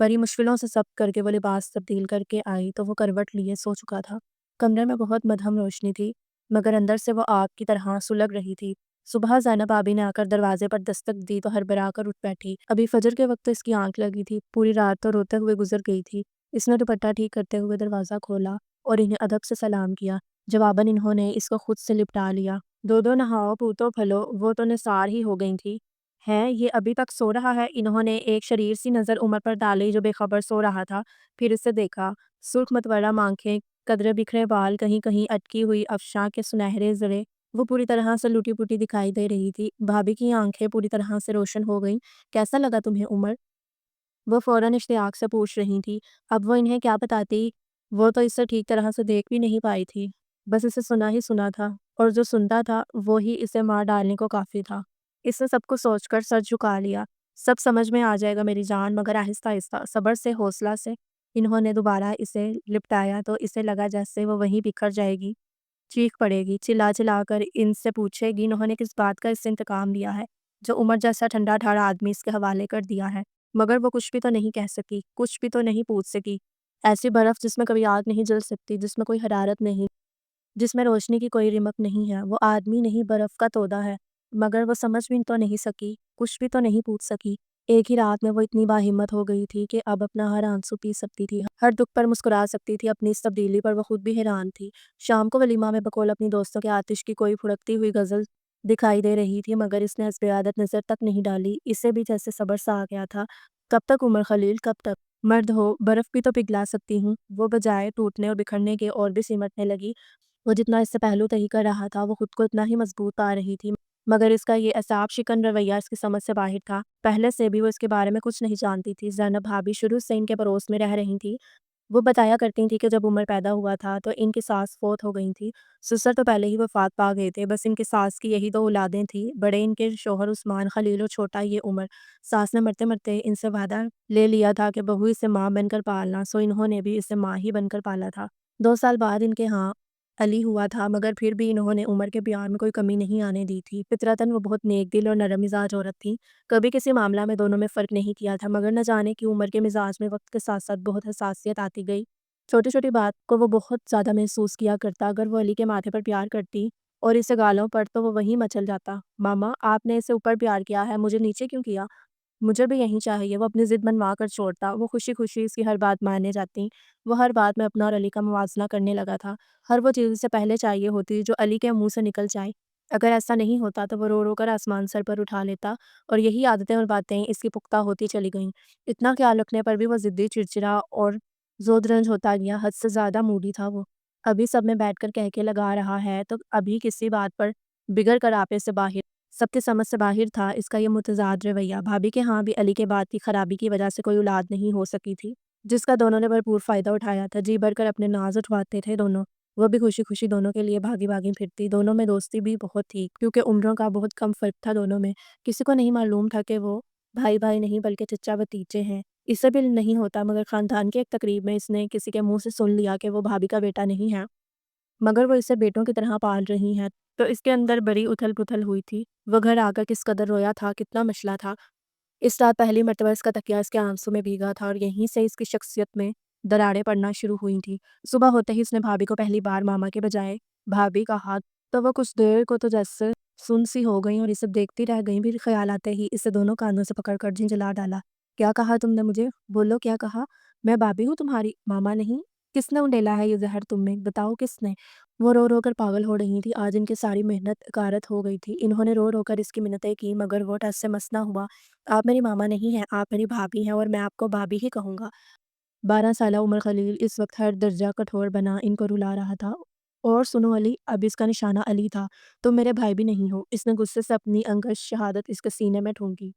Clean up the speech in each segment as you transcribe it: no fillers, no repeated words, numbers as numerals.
بڑی مشکلوں سے صبر کر کے وہ لباس تبدیل کر کے آئی تو وہ کروٹ لیے سو چکا تھا۔ کمرے میں بہت مدھم روشنی تھی، مگر اندر سے وہ آگ کی طرح سلگ رہی تھی۔ صبح زینب بھابی نے آ کر دروازے پر دستک دی تو ہڑبڑا کر اٹھ بیٹھی۔ ابھی فجر کے وقت اس کی آنکھ لگی تھی، پوری رات تو روتے ہوئے گزر گئی تھی۔ اس نے دوپٹہ ٹھیک کرتے ہوئے دروازہ کھولا اور انہیں ادب سے سلام کیا۔ جواباً انہوں نے اس کو خود سے لپٹا لیا۔ دو دو نہاؤ پوتو پھلو، وہ تو نثار ہی ہو گئی تھی۔ ہے یہ ابھی تک سو رہا ہے؟ انہوں نے ایک شریر سی نظر عمر پر ڈالی جو بے خبر سو رہا تھا، پھر اسے دیکھا۔ سرخ متورہ آنکھیں، قدرے بکھرے بال، کہیں کہیں اٹکی ہوئی افشاں کے سنہرے زرے، وہ پوری طرح سے لٹی پٹی دکھائی دے رہی تھی۔ بھابی کی آنکھیں پوری طرح سے روشن ہو گئیں۔ کیسا لگا تمہیں عمر؟ وہ فوراً اشتیاق سے پوچھ رہی تھی۔ اب وہ انہیں کیا بتاتی؟ وہ تو اسے ٹھیک طرح سے دیکھ بھی نہیں پائی تھی، بس اسے سنا ہی سنا تھا، اور جو سنتا تھا وہی اسے مار ڈالنے کو کافی تھا۔ اس نے سب کو سوچ کر سر جھکا لیا۔ سب سمجھ میں آ جائے گا میری جان، مگر آہستہ آہستہ، صبر سے، حوصلہ سے۔ انہوں نے دوبارہ اسے لپٹایا تو اسے لگا جیسے وہ وہیں بکھر جائے گی، چیخ پڑے گی، چلا چلا کر ان سے پوچھے گی انہوں نے کس بات کا اس سے انتقام لیا ہے، جو عمر جیسا ٹھنڈا ٹھاڑا آدمی اس کے حوالے کر دیا ہے۔ مگر وہ کچھ بھی تو نہیں کہہ سکی، کچھ بھی تو نہیں پوچھ سکی۔ ایسی برف جس میں کبھی آگ نہیں جل سکتی، جس میں کوئی حرارت نہیں، جس میں روشنی کی کوئی رمق نہیں ہے، وہ آدمی نہیں برف کا تودا ہے۔ مگر وہ سمجھ بھی تو نہیں سکی، کچھ بھی تو نہیں پوچھ سکی۔ ایک ہی رات میں وہ اتنی باہمت ہو گئی تھی کہ اب اپنا ہر آنسو پی سکتی تھی، ہر دکھ پر مسکرا سکتی تھی۔ اپنی اس تبدیلی پر وہ خود بھی حیران تھی۔ شام کو ولیمہ میں بقول اپنی دوستوں کے آتش کی کوئی پھڑکتی ہوئی غزل دکھائی دے رہی تھی، مگر اس نے حسب عادت نظر تک نہیں ڈالی۔ اسے بھی جیسے صبر سا آ گیا تھا۔ کب تک عمر خلیل، کب تک؟ مرد ہو، برف بھی تو پگھلا سکتی ہوں۔ وہ بجائے ٹوٹنے اور بکھرنے کے اور بھی سمٹنے لگی۔ وہ جتنا اس سے پہلو تہی کر رہا تھا وہ خود کو اتنا ہی مضبوط پا رہی تھی، مگر اس کا یہ اعصاب شکن رویہ اس کی سمجھ سے باہر تھا۔ پہلے سے بھی وہ اس کے بارے میں کچھ نہیں جانتی تھی۔ زینب بھابی شروع سے ان کے پڑوس میں رہ رہی تھی۔ وہ بتایا کرتی تھی کہ جب عمر پیدا ہوا تھا تو ان کی ساس فوت ہو گئی تھی۔ سسر تو پہلے ہی وفات پا گئے تھے، بس ان کی ساس کی یہی دو اولادیں تھیں، بڑے ان کے شوہر عثمان خلیل اور چھوٹا یہ عمر۔ ساس نے مرتے مرتے ان سے وعدہ لے لیا تھا کہ بہو اسے ماں بن کر پالنا، سو انہوں نے بھی اسے ماں ہی بن کر پالا تھا۔ 2 سال بعد ان کے ہاں علی ہوا تھا، مگر پھر بھی انہوں نے عمر کے پیار میں کوئی کمی نہیں آنے دی تھی۔ فطرتاً وہ بہت نیک دل اور نرم مزاج عورت تھی، کبھی کسی معاملہ میں دونوں میں فرق نہیں کیا تھا، مگر نہ جانے کہ عمر کے مزاج میں وقت کے ساتھ ساتھ بہت حساسیت آتی گئی۔ چھوٹی چھوٹی بات کو وہ بہت زیادہ محسوس کیا کرتا۔ اگر وہ علی کے ماتھے پر پیار کرتی اور اسے گالوں پر تو وہ وہیں مچل جاتا۔ ماما، آپ نے اسے اوپر پیار کیا ہے، مجھے نیچے کیوں کیا؟ مجھے بھی یہی چاہیے۔ وہ اپنی ضد منوا کر چھوڑتا، وہ خوشی خوشی اس کی ہر بات مانے جاتی۔ وہ ہر بات میں اپنا اور علی کا موازنہ کرنے لگا تھا۔ ہر وہ چیز اسے پہلے چاہیے ہوتی جو علی کے منہ سے نکل جائے۔ اگر ایسا نہیں ہوتا تو وہ رو رو کر آسمان سر پر اٹھا لیتا، اور یہی عادتیں اور باتیں اس کی پختہ ہوتی چلی گئیں۔ اتنا خیال رکھنے پر بھی وہ ضدی، چڑچڑا اور زودرنج ہوتا گیا۔ حد سے زیادہ موڈی تھا وہ۔ ابھی سب میں بیٹھ کر کہہ کے لگا رہا ہے تو ابھی کسی بات پر بگڑ کر آپے سے باہر، سب کی سمجھ سے باہر تھا اس کا یہ متضاد رویہ۔ بھابی کے ہاں بھی علی کے بعد کی خرابی کی وجہ سے کوئی اولاد نہیں ہو سکی تھی، جس کا دونوں نے بھرپور فائدہ اٹھایا تھا۔ جی بھر کر اپنے ناز اٹھواتے تھے دونوں۔ وہ بھی خوشی خوشی دونوں کے لیے بھاگی بھاگی پھرتی۔ دونوں میں دوستی بھی بہت تھی، کیونکہ عمروں کا بہت کم فرق تھا دونوں میں۔ کسی کو نہیں معلوم تھا کہ وہ بھائی بھائی نہیں بلکہ چچا بھتیجے ہیں۔ اسے بھی نہیں ہوتا، مگر خاندان کی ایک تقریب میں اس نے کسی کے منہ سے سن لیا کہ وہ بھابی کا بیٹا نہیں ہے، مگر وہ اسے بیٹوں کی طرح پال رہی ہیں، تو اس کے اندر بڑی اتھل پتھل ہوئی تھی۔ وہ گھر آ کر کس قدر رویا تھا، کتنا مچلا تھا۔ اس رات پہلی مرتبہ اس کا تکیہ اس کے آنسوں میں بھیگا تھا، اور یہیں سے اس کی شخصیت میں دراڑیں پڑنا شروع ہوئی تھیں۔ صبح ہوتے ہی اس نے بھابی کو پہلی بار ماما کے بجائے بھابی کہا تو وہ کچھ دیر کو تو جیسے سن سی ہو گئیں اور اسے دیکھتی رہ گئیں۔ بھی خیال آتے ہی اسے دونوں کانوں سے پکڑ کر جھنجھلا ڈالا۔ کیا کہا تم نے مجھے؟ بولو، کیا کہا؟ میں بھابی ہوں تمہاری، ماما نہیں؟ کس نے انڈیلا ہے یہ زہر تم میں؟ بتاؤ کس نے؟ وہ رو رو کر پاگل ہو رہی تھی۔ آج ان کی ساری محنت غارت ہو گئی تھی۔ انہوں نے رو رو کر اس کی منتیں کی، مگر وہ ٹس سے مس نہ ہوا۔ آپ میری ماما نہیں ہیں، آپ میری بھابی ہیں، اور میں آپ کو بھابی ہی کہوں گا۔ 12 سالہ عمر خلیل اس وقت ہر درجہ کٹھور بنا ان کو رلا رہا تھا۔ اور سنو علی، اب اس کا نشانہ علی تھا۔ تم میرے بھائی بھی نہیں ہو۔ اس نے غصے سے اپنی انگشت شہادت اس کے سینے میں ٹھونکی۔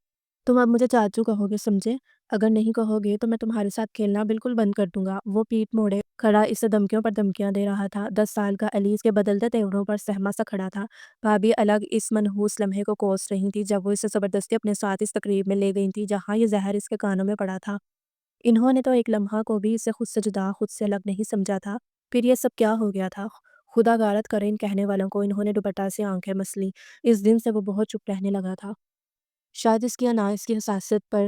تم اب مجھے چاچو کہو گے، سمجھے؟ اگر نہیں کہو گے تو میں تمہارے ساتھ کھیلنا بالکل بند کر دوں گا۔ وہ پیٹ موڑے کھڑا اسے دھمکیوں پر دھمکیاں دے رہا تھا۔ 10 سال کا علی اس کے بدلتے تیوروں پر سہما سا کھڑا تھا۔ بھابی الگ اس منحوس لمحے کو کوس رہی تھی جب وہ اسے زبردستی اپنے ساتھ اس تقریب میں لے گئی تھی جہاں یہ زہر اس کے کانوں میں پڑا تھا۔ انہوں نے تو ایک لمحہ کو بھی اسے خود سے جدا، خود سے الگ نہیں سمجھا تھا۔ پھر یہ سب کیا ہو گیا تھا؟ خدا غارت کرے ان کہنے والوں کو۔ انہوں نے دوپٹہ سے آنکھیں مس لیں۔ اس دن سے وہ بہت چپ رہنے لگا تھا۔ شاید اس کی انا اس کی حساسیت پر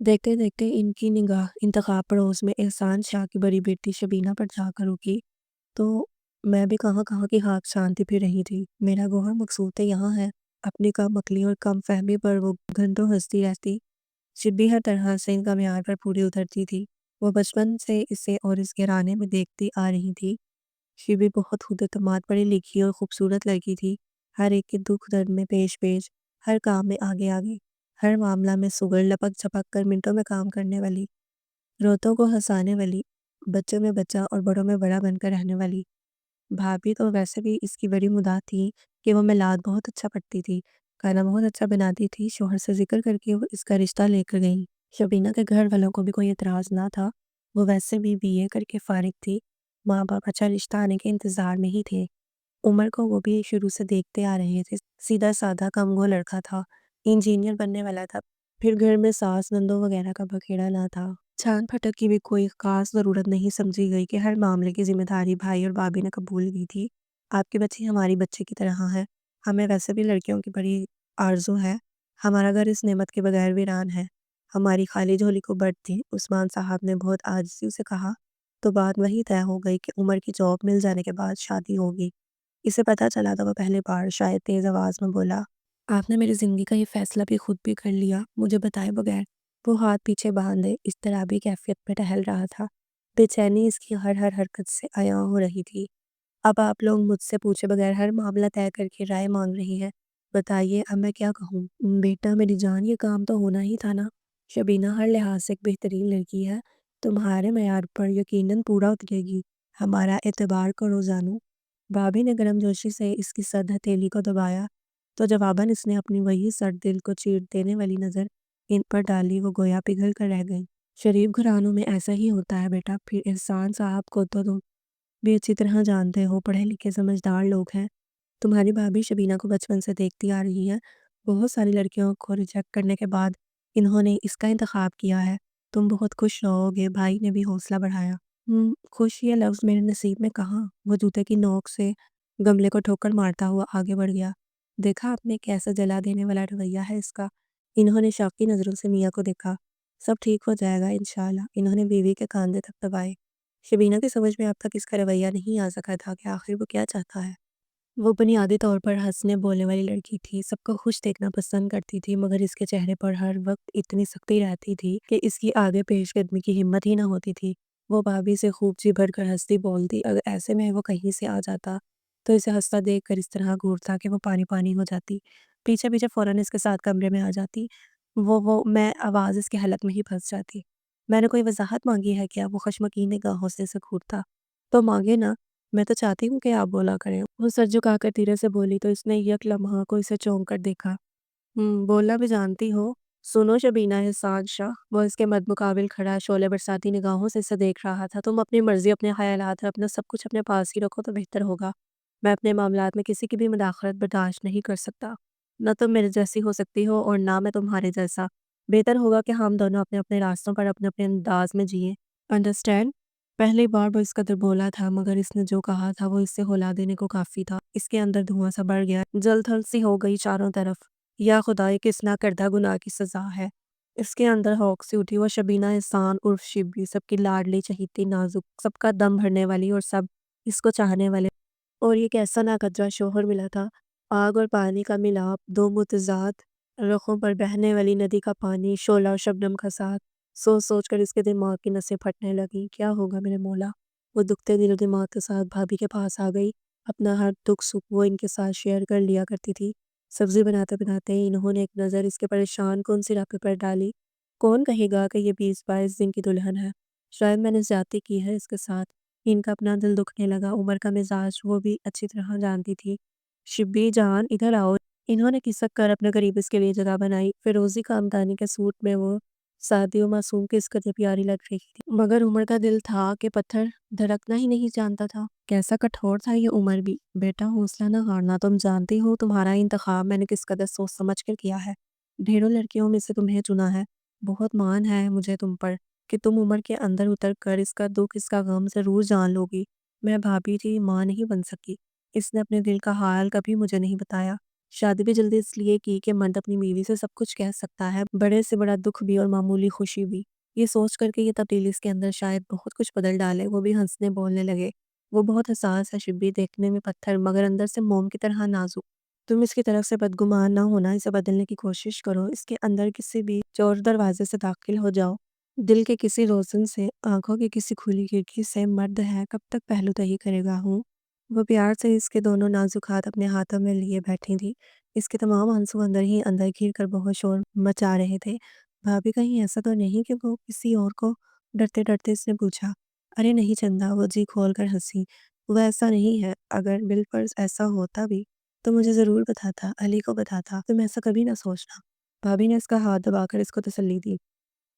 دیکھتے دیکھتے ان کی نگاہ انتخاب پڑوس میں احسان شاہ کی بڑی بیٹی شبینہ پر جا کر رکی تو میں بھی کہاں کہاں کی ہاتھ چھانتی پھر رہی تھی۔ میرا گوہر مقصود تو یہاں ہے۔ اپنی کم عقلی اور کم فہمی پر وہ گھنٹوں ہنستی رہتی۔ شبی ہر طرح سے ان کا معیار پر پوری اترتی تھی۔ وہ بچپن سے اسے اور اس گھرانے میں دیکھتی آ رہی تھی۔ شبی بہت خود اعتماد، پڑھی لکھی اور خوبصورت لڑکی تھی۔ ہر ایک کے دکھ درد میں پیش پیش، ہر کام میں آگے آگے، ہر معاملہ میں سگر، لپک چھپک کر منٹوں میں کام کرنے والی، روتوں کو ہنسانے والی، بچوں میں بچہ اور بڑوں میں بڑا بن کر رہنے والی۔ بھابھی تو ویسے بھی اس کی بڑی مداح تھی کہ وہ میلاد بہت اچھا پڑھتی تھی، کھانا بہت اچھا بناتی تھی۔ شوہر سے ذکر کر کے وہ اس کا رشتہ لے کر گئیں۔ شبینہ کے گھر والوں کو بھی کوئی اعتراض نہ تھا۔ وہ ویسے بھی BA کر کے فارغ تھی۔ ماں باپ اچھا رشتہ آنے کے انتظار میں ہی تھے۔ عمر کو وہ بھی شروع سے دیکھتے آ رہے تھے۔ سیدھا سادہ کم گو لڑکا تھا، انجینئر بننے والا تھا۔ پھر گھر میں ساس نندوں وغیرہ کا بکھیڑا نہ تھا۔ چھان پھٹک کی بھی کوئی خاص ضرورت نہیں سمجھی گئی کہ ہر معاملے کی ذمہ داری بھائی اور بھابھی نے قبول کی تھی۔ آپ کی بچی ہماری بچی کی طرح ہے۔ ہمیں ویسے بھی لڑکیوں کی بڑی آرزو ہے۔ ہمارا گھر اس نعمت کے بغیر ویران ہے۔ ہماری خالی جھولی کو بڑھ تھی، عثمان صاحب نے بہت عاجزی سے کہا۔ تو بات وہی طے ہو گئی کہ عمر کی جاب مل جانے کے بعد شادی ہوگی۔ اسے پتہ چلا تو وہ پہلے بار شاید تیز آواز میں بولا، آپ نے میری زندگی کا یہ فیصلہ بھی خود بھی کر لیا، مجھے بتائے بغیر۔ وہ ہاتھ پیچھے باندھے اضطرابی کیفیت میں ٹہل رہا تھا۔ بے چینی اس کی ہر حرکت سے عیاں ہو رہی تھی۔ اب آپ لوگ مجھ سے پوچھے بغیر ہر معاملہ طے کر کے رائے مانگ رہی ہیں۔ بتائیے اب میں کیا کہوں؟ بیٹا میری جان، یہ کام تو ہونا ہی تھا نا۔ شبینہ ہر لحاظ سے ایک بہترین لڑکی ہے، تمہارے معیار پر یقیناً پورا اترے گی۔ ہمارا اعتبار کرو زانو۔ بھابھی نے گرم جوشی سے اس کی سرد ہتھیلی کو دبایا تو جواباً اس نے اپنی وہی سرد دل کو چیر دینے والی نظر ان پر ڈالی۔ وہ گویا پگھل کر رہ گئی۔ شریف گھرانوں میں ایسا ہی ہوتا ہے بیٹا۔ پھر احسان صاحب کو تو تم بھی اچھی طرح جانتے ہو، پڑھے لکھے سمجھدار لوگ ہیں۔ تمہاری بھابھی شبینہ کو بچپن سے دیکھتی آ رہی ہے۔ بہت ساری لڑکیوں کو ریجیکٹ کرنے کے بعد انہوں نے اس کا انتخاب کیا ہے۔ تم بہت خوش رہو گے۔ بھائی نے بھی حوصلہ بڑھایا۔ خوش یہ لفظ میرے نصیب میں کہاں۔ وہ جوتے کی نوک سے گملے کو ٹھوکر مارتا ہوا آگے بڑھ گیا۔ دیکھا آپ نے کیسا جلا دینے والا رویہ ہے اس کا۔ انہوں نے شاکی نظروں سے میاں کو دیکھا۔ سب ٹھیک ہو جائے گا انشاءاللہ۔ انہوں نے بیوی کے کاندھے تک دبائے۔ شبینہ کی سمجھ میں اب تک اس کا رویہ نہیں آ سکا تھا کہ آخر وہ کیا چاہتا ہے۔ وہ بنیادی طور پر ہنسنے بولنے والی لڑکی تھی، سب کو خوش دیکھنا پسند کرتی تھی، مگر اس کے چہرے پر ہر وقت اتنی سختی رہتی تھی کہ اس کی آگے پیش قدمی کی ہمت ہی نہ ہوتی تھی۔ وہ بھابھی سے خوب جی بھر کر ہنستی بولتی، اگر ایسے میں وہ کہیں سے آ جاتا تو اسے ہنستا دیکھ کر اس طرح گھورتا کہ وہ پانی پانی ہو جاتی، پیچھے پیچھے فوراً اس کے ساتھ کمرے میں آ جاتی۔ میں آواز اس کے حلق میں ہی پھنس جاتی۔ میں نے کوئی وضاحت مانگی ہے کیا؟ وہ خشمگین نگاہوں سے اسے گھورتا۔ تو مانگے نا، میں تو چاہتی ہوں کہ آپ بولا کریں۔ وہ سر جھکا کر دھیرے سے بولی تو اس نے یک لمحہ کو اسے چونک کر دیکھا۔ بولنا بھی جانتی ہو؟ سنو شبینہ، احسان شاہ، وہ اس کے مد مقابل کھڑا شعلے برساتی نگاہوں سے اسے دیکھ رہا تھا۔ تم اپنی مرضی، اپنے خیالات اور اپنا سب کچھ اپنے پاس ہی رکھو تو بہتر ہوگا۔ میں اپنے معاملات میں کسی کی بھی مداخلت برداشت نہیں کر سکتا۔ نہ تم میرے جیسی ہو سکتی ہو اور نہ میں تمہارے جیسا۔ بہتر ہوگا کہ ہم دونوں اپنے اپنے راستوں پر اپنے اپنے انداز میں جئیں۔ انڈرسٹینڈ؟ پہلی بار وہ اس قدر بولا تھا، مگر اس نے جو کہا تھا وہ اس سے ہلا دینے کو کافی تھا۔ اس کے اندر دھواں سا بڑھ گیا، جل تھل سی ہو گئی چاروں طرف۔ یا خدا، یہ کس نہ کردہ گناہ کی سزا ہے۔ اس کے اندر ہوک سی اٹھی۔ وہ شبینہ احسان عرف شبی، سب کی لاڈلی چہیتی نازک، سب کا دم بھرنے والی اور سب اس کو چاہنے والے، اور یہ کیسا ناقدرہ شوہر ملا تھا۔ آگ اور پانی کا ملاپ، دو متضاد رخوں پر بہنے والی ندی کا پانی، شعلہ اور شبنم کا ساتھ۔ سوچ سوچ کر اس کے دماغ کی نسیں پھٹنے لگیں۔ کیا ہوگا میرے مولا؟ وہ دکھتے دل و دماغ کے ساتھ بھابھی کے پاس آ گئی۔ اپنا ہر دکھ سکھ وہ ان کے ساتھ شیئر کر لیا کرتی تھی۔ سبزی بناتے بناتے انہوں نے ایک نظر اس کے پریشان کن سراپے پر ڈالی۔ کون کہے گا کہ یہ 20-22 دن کی دلہن ہے؟ شاید میں نے زیادتی کی ہے اس کے ساتھ۔ ان کا اپنا دل دکھنے لگا۔ عمر کا مزاج وہ بھی اچھی طرح جانتی تھی۔ شبی جان، ادھر آؤ۔ انہوں نے کھسک کر اپنے قریب اس کے لیے جگہ بنائی۔ فیروزی خاندانی کے سوٹ میں وہ سادی و معصوم کس قدر پیاری لگ رہی تھی، مگر عمر کا دل تھا کہ پتھر دھڑکنا ہی نہیں جانتا تھا۔ کیسا کٹھور تھا یہ عمر بھی۔ بیٹا حوصلہ نہ ہارنا، تم جانتی ہو تمہارا انتخاب میں نے کس قدر سوچ سمجھ کر کیا ہے۔ ڈھیروں لڑکیوں میں سے تمہیں چنا ہے۔ بہت مان ہے مجھے تم پر کہ تم عمر کے اندر اتر کر اس کا دکھ، اس کا غم ضرور جان لوگی۔ میں بھابھی جی ماں نہیں بن سکی۔ اس نے اپنے دل کا حال کبھی مجھے نہیں بتایا۔ شادی بھی جلدی اس لیے کی کہ مرد اپنی بیوی سے سب کچھ کہہ سکتا ہے، بڑے سے بڑا دکھ بھی اور معمولی خوشی بھی۔ یہ سوچ کر کے یہ تبدیلی اس کے اندر شاید بہت کچھ بدل ڈالے، وہ بھی ہنسنے بولنے لگے۔ وہ بہت حساس ہے شبی، دیکھنے میں پتھر مگر اندر سے موم کی طرح نازک۔ تم اس کی طرف سے بدگمان نہ ہونا، اسے بدلنے کی کوشش کرو، اس کے اندر کسی بھی چور دروازے سے داخل ہو جاؤ، دل کے کسی روزن سے، آنکھوں کی کسی کھلی کھڑکی سے۔ مرد ہے کب تک پہلو تہی کرے گا ہوں؟ وہ پیار سے اس کے دونوں نازک ہاتھ اپنے ہاتھوں میں لیے بیٹھی تھی۔ اس کے تمام آنسو اندر ہی اندر گھیر کر بہت شور مچا رہے تھے۔ بھابی کہیں ایسا تو نہیں کہ وہ کسی اور کو؟ ڈرتے ڈرتے اس نے پوچھا۔ ارے نہیں چندا، وہ جی کھول کر ہنسی۔ وہ ایسا نہیں ہے، اگر بالفرض ایسا ہوتا بھی تو مجھے ضرور بتاتا، علی کو بتاتا، تم ایسا کبھی نہ سوچنا۔ بھابی نے اس کا ہاتھ دبا کر اس کو تسلی دی۔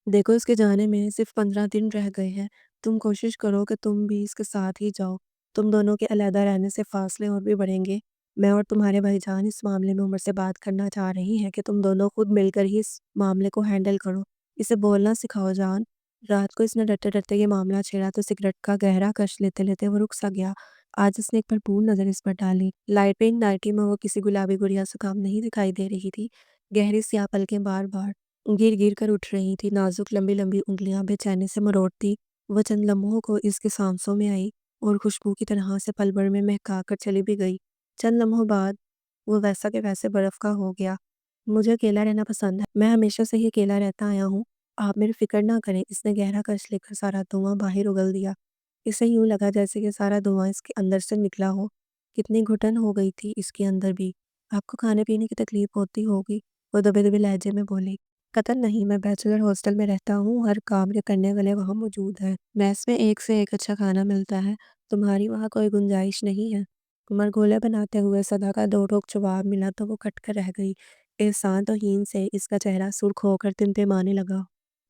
دیکھو اس کے جانے میں صرف 15 دن رہ گئے ہیں، تم کوشش کرو کہ تم بھی اس کے ساتھ ہی جاؤ۔ تم دونوں کے علیحدہ رہنے سے فاصلے اور بھی بڑھیں گے۔ میں اور تمہارے بھائی جان اس معاملے میں عمر سے بات کرنا چاہ رہی ہیں کہ تم دونوں خود مل کر ہی اس معاملے کو ہینڈل کرو۔ اسے بولنا سکھاؤ جان۔ رات کو اس نے ڈرتے ڈرتے یہ معاملہ چھیڑا تو سگریٹ کا گہرا کش لیتے لیتے وہ رک سا گیا۔ آج اس نے ایک بھرپور نظر اس پر ڈالی۔ لائٹ پنک نائٹی میں وہ کسی گلابی گڑیا سے کام نہیں دکھائی دے رہی تھی۔ گہری سیاہ پلکیں بار بار گر گر کر اٹھ رہی تھی، نازک لمبی لمبی انگلیاں بے چینی سے مروڑتی وہ چند لمحوں کو اس کے سانسوں میں آئی اور خوشبو کی طرح سے پل بھر میں مہکا کر چلی بھی گئی۔ چند لمحوں بعد وہ ویسا کہ ویسے برف کا ہو گیا۔ مجھے اکیلا رہنا پسند ہے، میں ہمیشہ سے ہی اکیلا رہتا آیا ہوں، آپ میری فکر نہ کریں۔ اس نے گہرا کش لے کر سارا دھواں باہر اگل دیا۔ اسے یوں لگا جیسے کہ سارا دھواں اس کے اندر سے نکلا ہو۔ کتنی گھٹن ہو گئی تھی اس کے اندر بھی۔ آپ کو کھانے پینے کی تکلیف ہوتی ہوگی، وہ دبے دبے لہجے میں بولی۔ قطعاً نہیں، میں بیچلر ہاسٹل میں رہتا ہوں، ہر کام کے کرنے والے وہاں موجود ہیں، میس میں ایک سے ایک اچھا کھانا ملتا ہے۔ تمہاری وہاں کوئی گنجائش نہیں ہے؟ عمر گولے بناتے ہوئے صدا کا دو ٹوک جواب ملا تو وہ کٹ کر رہ گئی۔ احسان توہین سے اس کا چہرہ سرخ ہو کر تمتمانے لگا۔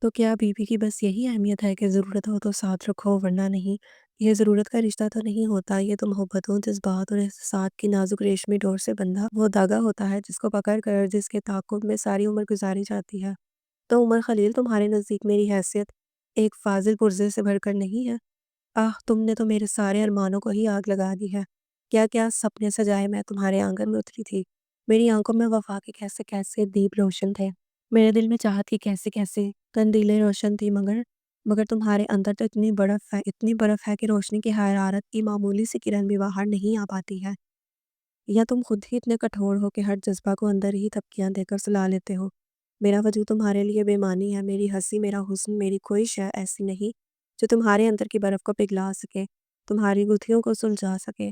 تو کیا بیوی کی بس یہی اہمیت ہے کہ ضرورت ہو تو ساتھ رکھو ورنہ نہیں؟ یہ ضرورت کا رشتہ تو نہیں ہوتا، یہ تو محبتوں، جذبات اور احساسات کی نازک ریشمی ڈور سے بندھا وہ دھاگا ہوتا ہے جس کو پکڑ کر جس کے تعاقب میں ساری عمر گزاری جاتی ہے۔ تو عمر خلیل، تمہارے نزدیک میری حیثیت ایک فاضل پرزے سے بھر کر نہیں ہے؟ تم نے تو میرے سارے ارمانوں کو ہی آگ لگا دی ہے۔ کیا کیا سپنے سجائے میں تمہارے آنگن میں اتری تھی۔ میری آنکھوں میں وفا کے کیسے کیسے دیپ روشن تھے، میرے دل میں چاہت کی کیسے کیسے قندیلیں روشن تھی، مگر تمہارے اندر تو اتنی برف ہے کہ روشنی کی حرارت کی معمولی سی کرن بھی باہر نہیں آ پاتی ہے۔ یا تم خود ہی اتنے کٹھور ہو کہ ہر جذبہ کو اندر ہی تھپکیاں دے کر سلا لیتے ہو۔ میرا وجود تمہارے لیے بے معنی ہے، میری ہنسی، میرا حسن، میری کوئی شے ایسی نہیں جو تمہارے اندر کی برف کو پگھلا سکے، تمہاری گتھیوں کو سلجھا سکے،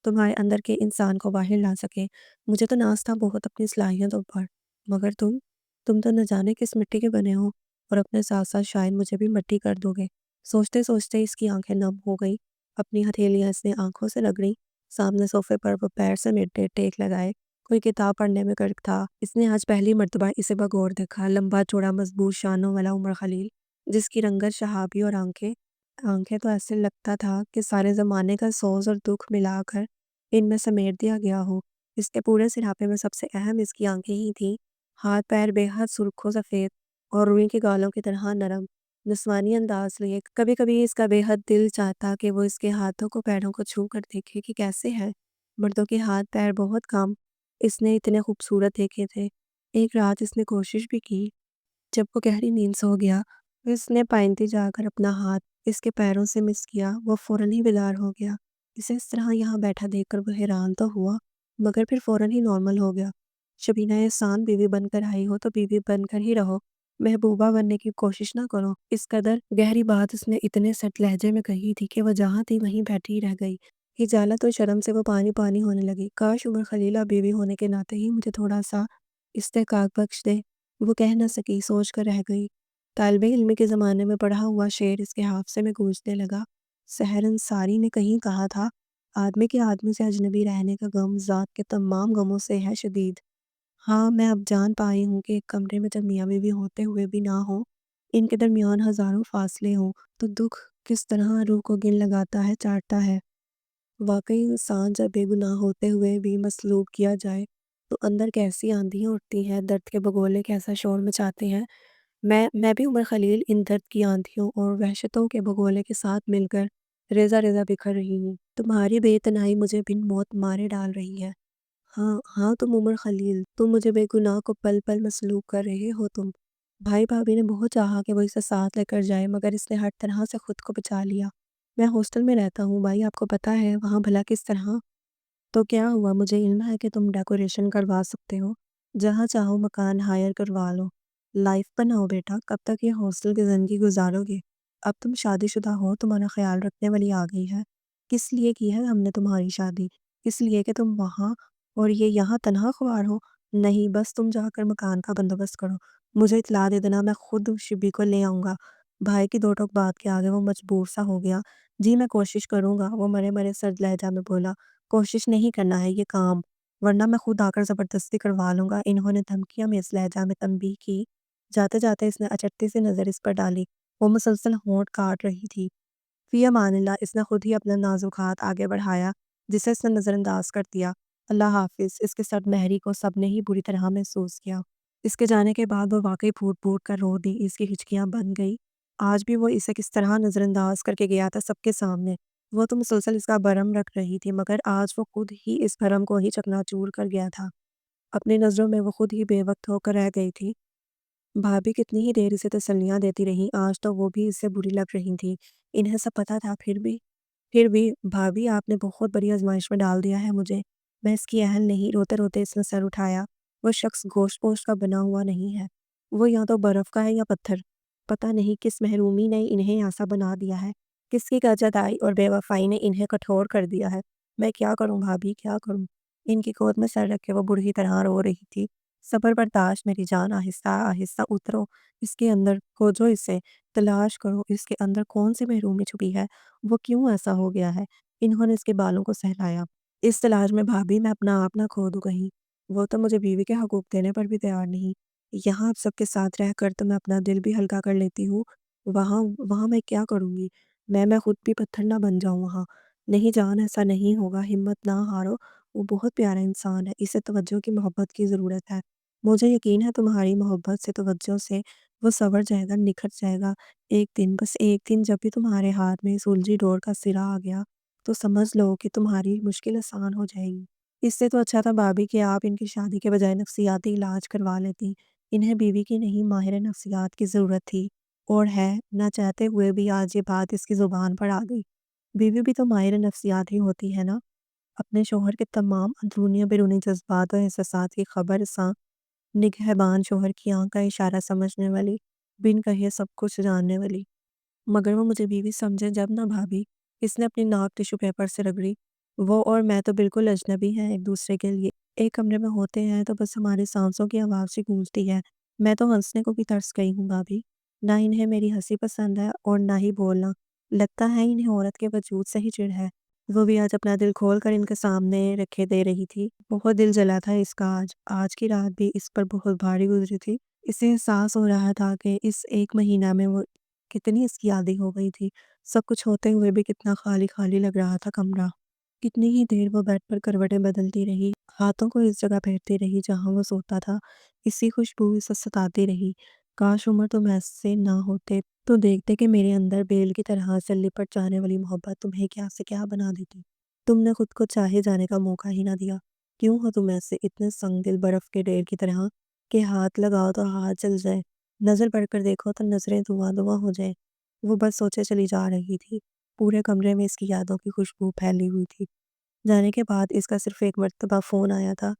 تمہارے اندر کے انسان کو باہر لا سکے۔ مجھے تو ناز تھا بہت اپنی صلاحیتوں پر، مگر تم تو نہ جانے کس مٹی کے بنے ہو، اور اپنے ساتھ ساتھ شاید مجھے بھی مٹی کر دو گے۔ سوچتے سوچتے اس کی آنکھیں نم ہو گئی، اپنی ہتھیلیاں اس نے آنکھوں سے رگڑیں۔ سامنے صوفے پر وہ پیر سمیٹے ٹیک لگائے کوئی کتاب پڑھنے میں غرق تھا۔ اس نے آج پہلی مرتبہ اسے بغور دیکھا، لمبا چوڑا مضبوط شانوں والا عمر خلیل، جس کی رنگت شہابی اور آنکھیں تو ایسے لگتا تھا کہ سارے زمانے کا سوز اور دکھ ملا کر ان میں سمیٹ دیا گیا ہو۔ اس کے پورے سراپے میں سب سے اہم اس کی آنکھیں ہی تھیں، ہاتھ پیر بے حد سرخ و سفید اور روئی کے گالوں کی طرح نرم نسوانی انداز لیے۔ کبھی کبھی اس کا بے حد دل چاہتا کہ وہ اس کے ہاتھوں کو پیروں کو چھو کر دیکھے کہ کیسے ہے۔ مردوں کے ہاتھ پیر بہت کم اس نے اتنے خوبصورت دیکھے تھے۔ ایک رات اس نے کوشش بھی کی، جب وہ گہری نیند سو گیا، اس نے پائنتی جا کر اپنا ہاتھ اس کے پیروں سے مس کیا، وہ فوراً ہی بیدار ہو گیا۔ اسے اس طرح یہاں بیٹھا دیکھ کر وہ حیران تو ہوا، مگر پھر فوراً ہی نارمل ہو گیا۔ شبینہ احسان، بیوی بن کر آئی ہو تو بیوی بن کر ہی رہو، محبوبہ بننے کی کوشش نہ کرو۔ اس قدر گہری بات اس نے اتنے سٹ لہجے میں کہی تھی کہ وہ جہاں تھی وہیں بیٹھی رہ گئی۔ ہجالت و شرم سے وہ پانی پانی ہونے لگی۔ کاش عمر خلیلہ بیوی ہونے کے ناطے ہی مجھے تھوڑا سا استحقاق بخش دے، وہ کہہ نہ سکی، سوچ کر رہ گئی۔ طالب علم کے زمانے میں پڑھا ہوا شعر اس کے حافظے میں گونجنے لگا۔ سحر انصاری نے کہیں کہا تھا، آدمی کے آدمی سے اجنبی رہنے کا غم ذات کے تمام غموں سے ہے شدید۔ ہاں، میں اب جان پائی ہوں کہ ایک کمرے میں جب میاں بیوی ہوتے ہوئے بھی نہ ہوں، ان کے درمیان ہزاروں فاصلے ہوں، تو دکھ کس طرح روح کو گن لگاتا ہے، چاٹتا ہے۔ واقعی انسان جب بے گناہ ہوتے ہوئے بھی مصلوب کیا جائے تو اندر کیسی آندھیاں اٹھتی ہیں، درد کے بگولے کیسا شور مچاتے ہیں۔ میں بھی عمر خلیل ان درد کی آندھیوں اور وحشتوں کے بگولے کے ساتھ مل کر ریزہ ریزہ بکھر رہی ہوں۔ تمہاری بے اتنائی مجھے بن موت مارے ڈال رہی ہے۔ ہاں ہاں، تم عمر خلیل، تم مجھے بے گناہ کو پل پل مسلوب کر رہے ہو تم۔ بھائی بھابھی نے بہت چاہا کہ وہ اسے ساتھ لے کر جائے، مگر اس نے ہر طرح سے خود کو بچا لیا۔ میں ہاسٹل میں رہتا ہوں بھائی، آپ کو پتہ ہے وہاں بھلا کس طرح؟ تو کیا ہوا؟ مجھے علم ہے کہ تم ڈیکوریشن کروا سکتے ہو، جہاں چاہو مکان ہائر کروا لو، لائف بناؤ بیٹا، کب تک یہ ہاسٹل کی زندگی گزارو گے؟ اب تم شادی شدہ ہو، تمہارا خیال رکھنے والی آ گئی ہے۔ کس لیے کی ہے ہم نے تمہاری شادی؟ اس لیے کہ تم وہاں اور یہ یہاں تنہا خوار ہو؟ نہیں، بس تم جا کر مکان کا بندوبست کرو، مجھے اطلاع دے دینا، میں خود شبی کو لے آؤں گا۔ بھائی کی دو ٹوک بات کے آگے وہ مجبور سا ہو گیا۔ جی میں کوشش کروں گا، وہ مرے مرے سرد لہجہ میں بولا۔ کوشش نہیں کرنا ہے یہ کام، ورنہ میں خود آ کر زبردستی کروا لوں گا، انہوں نے دھمکیاں میں اس لہجہ میں تنبیہ کی۔ جاتے جاتے اس نے اچٹتی سی نظر اس پر ڈالی، وہ مسلسل ہونٹ کاٹ رہی تھی۔ فی امان اللہ، اس نے خود ہی اپنا نازک ہاتھ آگے بڑھایا، جسے اس نے نظر انداز کر دیا۔ اللہ حافظ، اس کے سرد مہری کو سب نے ہی بری طرح محسوس کیا۔ اس کے جانے کے بعد وہ واقعی پھوٹ پھوٹ کر رو دی، اس کی ہچکیاں بن گئی۔ آج بھی وہ اسے کس طرح نظر انداز کر کے گیا تھا سب کے سامنے۔ وہ تو مسلسل اس کا بھرم رکھ رہی تھی، مگر آج وہ خود ہی اس بھرم کو ہی چکنا چور کر گیا تھا۔ اپنی نظروں میں وہ خود ہی بے وقت ہو کر رہ گئی تھی۔ بھابھی کتنی ہی دیر اسے تسلیاں دیتی رہی، آج تو وہ بھی اس سے بری لگ رہی تھی۔ انہیں سب پتہ تھا، پھر بھی بھابھی آپ نے بہت بڑی آزمائش میں ڈال دیا ہے مجھے، میں اس کی اہل نہیں۔ روتے روتے اس نے سر اٹھایا۔ وہ شخص گوشت پوشت کا بنا ہوا نہیں ہے، وہ یا تو برف کا ہے یا پتھر۔ پتہ نہیں کس محرومی نے انہیں ایسا بنا دیا ہے، کس کی گجدائی اور بے وفائی نے انہیں کٹھور کر دیا ہے۔ میں کیا کروں بھابھی، کیا کروں؟ ان کی گود میں سر رکھ کے وہ بڑھی طرح رو رہی تھی۔ صبر برداشت میری جان، آہستہ آہستہ اترو اس کے اندر، کھوجو اسے، تلاش کرو اس کے اندر کون سی محرومی چھپی ہے، وہ کیوں ایسا ہو گیا ہے۔ انہوں نے اس کے بالوں کو سہلایا۔ اس تلاش میں بھابھی میں اپنا آپ نہ کھو دوں کہیں، وہ تو مجھے بیوی کے حقوق دینے پر بھی تیار نہیں۔ یہاں آپ سب کے ساتھ رہ کر تو میں اپنا دل بھی ہلکا کر لیتی ہوں، وہاں وہاں میں کیا کروں گی؟ میں خود بھی پتھر نہ بن جاؤں وہاں؟ نہیں جان، ایسا نہیں ہوگا، ہمت نہ ہارو، وہ بہت پیارا انسان ہے، اسے توجہ کی محبت کی ضرورت ہے۔ مجھے یقین ہے تمہاری محبت سے، توجہ سے وہ سنور جائے گا، نکھر جائے گا۔ ایک دن، بس ایک دن جب بھی تمہارے ہاتھ میں اس الجھی ڈور کا سرا آ گیا تو سمجھ لو کہ تمہاری مشکل آسان ہو جائے گی۔ اس سے تو اچھا تھا بھابھی کہ آپ ان کی شادی کے بجائے نفسیاتی علاج کروا لیتی۔ انہیں بیوی کی نہیں، ماہر نفسیات کی ضرورت تھی، اور ہے، نہ چاہتے ہوئے بھی آج یہ بات اس کی زبان پر آ گئی۔ بیوی بھی تو ماہر نفسیات ہی ہوتی ہے نا، اپنے شوہر کے تمام اندرونی و بیرونی جذبات و احساسات کی خبر سا، نگہبان شوہر کی آنکھ کا اشارہ سمجھنے والی، بن کہے سب کچھ جاننے والی۔ مگر وہ مجھے بیوی سمجھے جب نہ بھابھی، اس نے اپنی ناک ٹشو پیپر سے رگڑی۔ وہ اور میں تو بالکل اجنبی ہیں ایک دوسرے کے لیے، ایک کمرے میں ہوتے ہیں تو بس ہمارے سانسوں کی آواز سی گونجتی ہے۔ میں تو ہنسنے کو بھی ترس گئی ہوں بھابھی، نہ انہیں میری ہنسی پسند ہے اور نہ ہی بولنا، لگتا ہے انہیں عورت کے وجود سے ہی چڑ ہے۔ وہ بھی آج اپنا دل کھول کر ان کے سامنے رکھے دے رہی تھی۔ بہت دل جلا تھا اس کا آج کی رات بھی اس پر بہت بھاری گزری تھی۔ اسے احساس ہو رہا تھا کہ اس ایک مہینہ میں وہ کتنی اس کی عادی ہو گئی تھی، سب کچھ ہوتے ہوئے بھی کتنا خالی خالی لگ رہا تھا کمرہ۔ کتنی ہی دیر وہ بیڈ پر کروٹیں بدلتی رہی، ہاتھوں کو اس جگہ پھیرتی رہی جہاں وہ سوتا تھا، اسی خوشبو اسے ستاتی رہی۔ کاش عمر تم ایسے نہ ہوتے تو دیکھتے کہ میرے اندر بیل کی طرح سے لپٹ جانے والی محبت تمہیں کیا سے کیا بنا دیتی۔ تم نے خود کو چاہے جانے کا موقع ہی نہ دیا۔ کیوں ہو تم ایسے اتنے سنگ دل، برف کے ڈھیر کی طرح کہ ہاتھ لگاؤ تو ہاتھ جل جائے، نظر بڑھ کر دیکھو تو نظریں دھواں دھواں ہو جائے۔ وہ بس سوچے چلی جا رہی تھی، پورے کمرے میں اس کی یادوں کی خوشبو پھیلی ہوئی تھی۔ جانے کے بعد اس کا صرف ایک مرتبہ فون آیا تھا،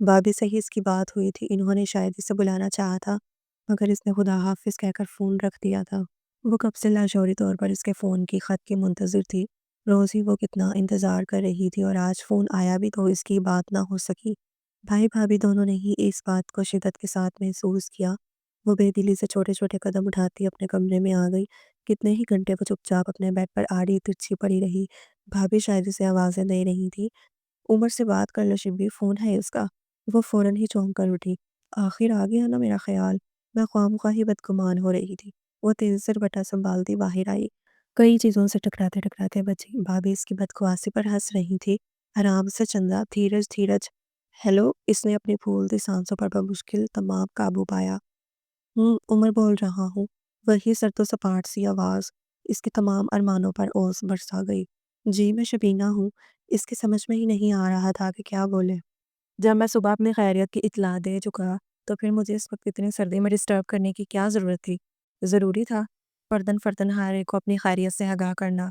بھابھی سے ہی اس کی بات ہوئی تھی، انہوں نے شاید اسے بلانا چاہا تھا، مگر اس نے خدا حافظ کہہ کر فون رکھ دیا تھا۔ وہ کب سے لاشعوری طور پر اس کے فون کی خط کی منتظر تھی، روز ہی وہ کتنا انتظار کر رہی تھی، اور آج فون آیا بھی تو اس کی بات نہ ہو سکی۔ بھائی بھابھی دونوں نے ہی اس بات کو شدت کے ساتھ محسوس کیا۔ وہ بے دلی سے چھوٹے چھوٹے قدم اٹھاتی اپنے کمرے میں آ گئی۔ کتنے ہی گھنٹے وہ چپ چاپ اپنے بیڈ پر آڑی ترچھی پڑی رہی۔ بھابھی شاید اسے آوازیں دے رہی تھی، عمر سے بات کر لو شبی، فون ہے اس کا۔ وہ فوراً ہی چونک کر اٹھی، آخر آ گیا نا میرا خیال، میں خواہ ہی بدگمان ہو رہی تھی۔ وہ تیز سے بٹا سنبھالتی باہر آئی، کئی چیزوں سے ٹکراتے ٹکراتے بچی۔ بھابھی اس کی بدخواسی پر ہنس رہی تھی۔ آرام سے چندا، دھیرج دھیرج۔ ہیلو، اس نے اپنی پھولتی سانسوں پر بمشکل تمام قابو پایا۔ عمر بول رہا ہوں۔ وہی سرد و سپاٹ سی آواز اس کے تمام ارمانوں پر اوس برسا گئی۔ جی میں شبینہ ہوں۔ اس کی سمجھ میں ہی نہیں آ رہا تھا کہ کیا بولے۔ جب میں صبح اپنی خیریت کی اطلاع دے چکا تو پھر مجھے اس وقت اتنی سردی میں ڈسٹرب کرنے کی کیا ضرورت تھی؟ ضروری تھا فرداً فرداً ہر ایک کو اپنی خیریت سے آگاہ کرنا؟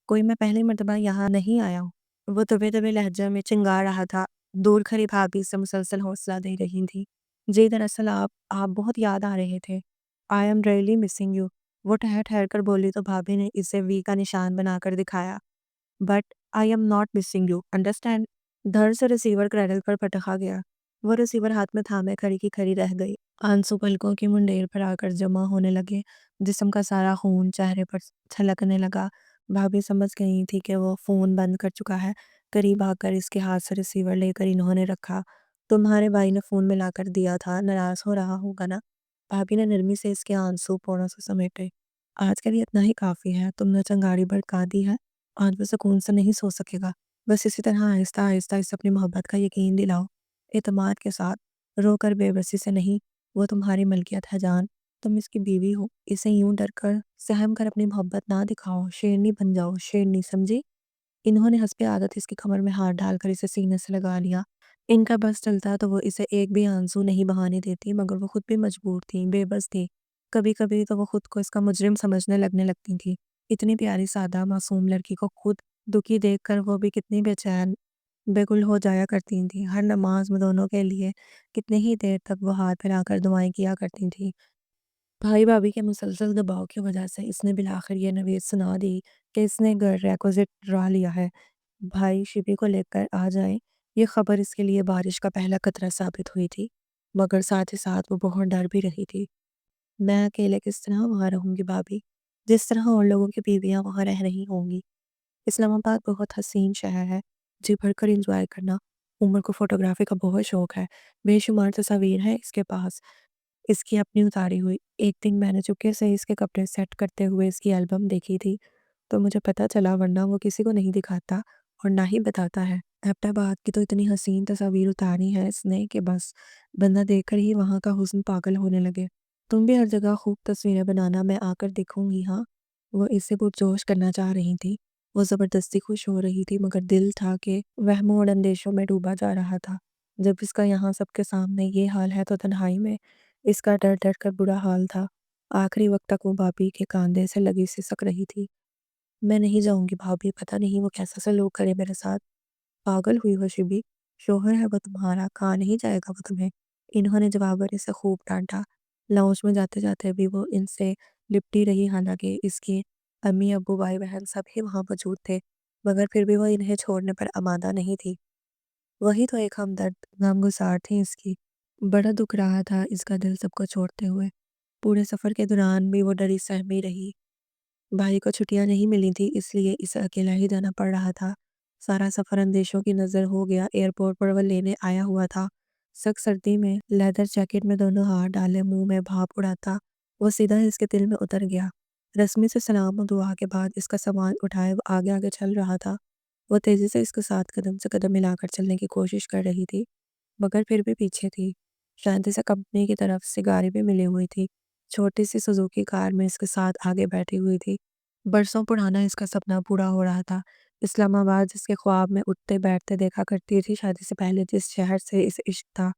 کوئی میں پہلی مرتبہ یہاں نہیں آیا ہوں۔ وہ دبے دبے لہجے میں چنگا رہا تھا، دور کھڑی بھابھی سے مسلسل حوصلہ دے رہی تھی۔ جی دراصل آپ بہت یاد آ رہے تھے۔ I am really missing you. وہ ٹھہر ٹھہر کر بولی تو بھابھی نے اسے وی کا نشان بنا کر دکھایا۔ But I'm not missing you understand. دھڑ سے ریسیور کریڈل پر پٹکا گیا۔ وہ ریسیور ہاتھ میں تھامے کھڑی کی کھڑی رہ گئی۔ آنسو پلکوں کی منڈیر پر آ کر جمع ہونے لگے، جسم کا سارا خون چہرے پر چھلکنے لگا۔ بھابھی سمجھ گئی تھی کہ وہ فون بند کر چکا ہے۔ قریب آ کر اس کے ہاتھ سے ریسیور لے کر انہوں نے رکھا۔ تمہارے بھائی نے فون ملا کر دیا تھا، ناراض ہو رہا ہوگا نا؟ بھابھی نے نرمی سے اس کے آنسو پوروں سے سمیٹے۔ آج کے لیے اتنا ہی کافی ہے، تم نے چنگاڑی بھڑکا دی ہے، آج وہ سکون سے نہیں سو سکے گا۔ بس اسی طرح آہستہ آہستہ اسے اپنی محبت کا یقین دلاؤ، اعتماد کے ساتھ، رو کر بے بسی سے نہیں۔ وہ تمہاری ملکیت ہے جان، تم اس کی بیوی ہو، اسے یوں ڈر کر سہم کر اپنی محبت نہ دکھاؤ، شیرنی بن جاؤ، شیرنی، سمجھی؟ انہوں نے حسب عادت اس کی کمر میں ہاتھ ڈال کر اسے سینے سے لگا لیا۔ ان کا بس چلتا تو وہ اسے ایک بھی آنسو نہیں بہانے دیتی، مگر وہ خود بھی مجبور تھی، بے بس تھی۔ کبھی کبھی تو وہ خود کو اس کا مجرم سمجھنے لگتی تھی۔ اتنی پیاری سادہ معصوم لڑکی کو خود دکھی دیکھ کر وہ بھی کتنی بے چین بے گل ہو جایا کرتی تھی۔ ہر نماز میں دونوں کے لیے کتنی ہی دیر تک وہ ہاتھ پھیلا کر دعائیں کیا کرتی تھی۔ بھائی بھابھی کے مسلسل دباؤ کی وجہ سے اس نے بالآخر یہ نوید سنا دی کہ اس نے ریکوزٹ ڈرا لیا ہے، بھائی شبی کو لے کر آ جائیں۔ یہ خبر اس کے لیے بارش کا پہلا قطرہ ثابت ہوئی تھی، مگر ساتھ ہی ساتھ وہ بہت ڈر بھی رہی تھی۔ میں اکیلے کس طرح وہاں رہوں گی بھابھی، جس طرح اور لوگوں کی بیویاں وہاں رہ رہی ہوں گی؟ اسلام آباد بہت حسین شہر ہے، جی بھر کر انجوائے کرنا۔ عمر کو فوٹوگرافی کا بہت شوق ہے، بے شمار تصاویر ہیں اس کے پاس، اس کی اپنی اتاری ہوئی۔ ایک دن میں نے چپکے سے اس کے کپڑے سیٹ کرتے ہوئے اس کی البم دیکھی تھی تو مجھے پتہ چلا، ورنہ وہ کسی کو نہیں دکھاتا اور نہ ہی بتاتا ہے۔ ایبٹ آباد کی تو اتنی حسین تصاویر اتاری ہیں اس نے کہ بس بندہ دیکھ کر ہی وہاں کا حسن پاگل ہونے لگے۔ تم بھی ہر جگہ خوب تصویریں بنانا، میں آ کر دیکھوں گی ہاں؟ وہ اسے پرجوش کرنا چاہ رہی تھی، وہ زبردستی خوش ہو رہی تھی، مگر دل تھا کہ وہموں اور اندیشوں میں ڈوبا جا رہا تھا۔ جب اس کا یہاں سب کے سامنے یہ حال ہے تو تنہائی میں اس کا ڈر ڈر کر برا حال تھا۔ آخری وقت تک وہ بھابھی کے کاندھے سے لگی سسک رہی تھی۔ میں نہیں جاؤں گی بھابھی، پتہ نہیں وہ کیسا سلوک کرے میرے ساتھ۔ پاگل ہوئی ہو شبی، شوہر ہے وہ تمہارا، کہاں نہیں جائے گا وہ تمہیں؟ انہوں نے جواب پر اسے خوب ڈانٹا۔ لاؤنج میں جاتے جاتے بھی وہ ان سے لپٹی رہی، حالانکہ اس کے امی ابو بھائی بہن سب ہی وہاں موجود تھے، مگر پھر بھی وہ انہیں چھوڑنے پر آمادہ نہیں تھی۔ وہی تو ایک ہمدرد غمگسار تھی اس کی۔ بڑا دکھ رہا تھا اس کا دل سب کو چھوڑتے ہوئے۔ پورے سفر کے دوران بھی وہ ڈری سہمی رہی۔ بھائی کو چھٹیاں نہیں ملی تھی، اس لیے اسے اکیلا ہی جانا پڑ رہا تھا۔ سارا سفر اندیشوں کی نظر ہو گیا۔ ایئرپورٹ پر وہ لینے آیا ہوا تھا، سخت سردی میں لیدر جیکٹ میں دونوں ہاتھ ڈالے منہ میں بھاپ اڑاتا، وہ سیدھا اس کے دل میں اتر گیا۔ رسمی سے سلام و دعا کے بعد اس کا سامان اٹھائے وہ آگے آگے چل رہا تھا۔ وہ تیزی سے اس کے ساتھ قدم سے قدم ملا کر چلنے کی کوشش کر رہی تھی، مگر پھر بھی پیچھے تھی۔ شانتی سے کمپنی کی طرف سے گاڑی بھی ملی ہوئی تھی، چھوٹی سی سوزوکی کار میں اس کے ساتھ آگے بیٹھی ہوئی تھی۔ برسوں پرانا اس کا سپنا پورا ہو رہا تھا۔ اسلام آباد جس کے خواب میں اٹھتے بیٹھتے دیکھا کرتی تھی، شادی سے پہلے جس شہر سے اسے عشق تھا،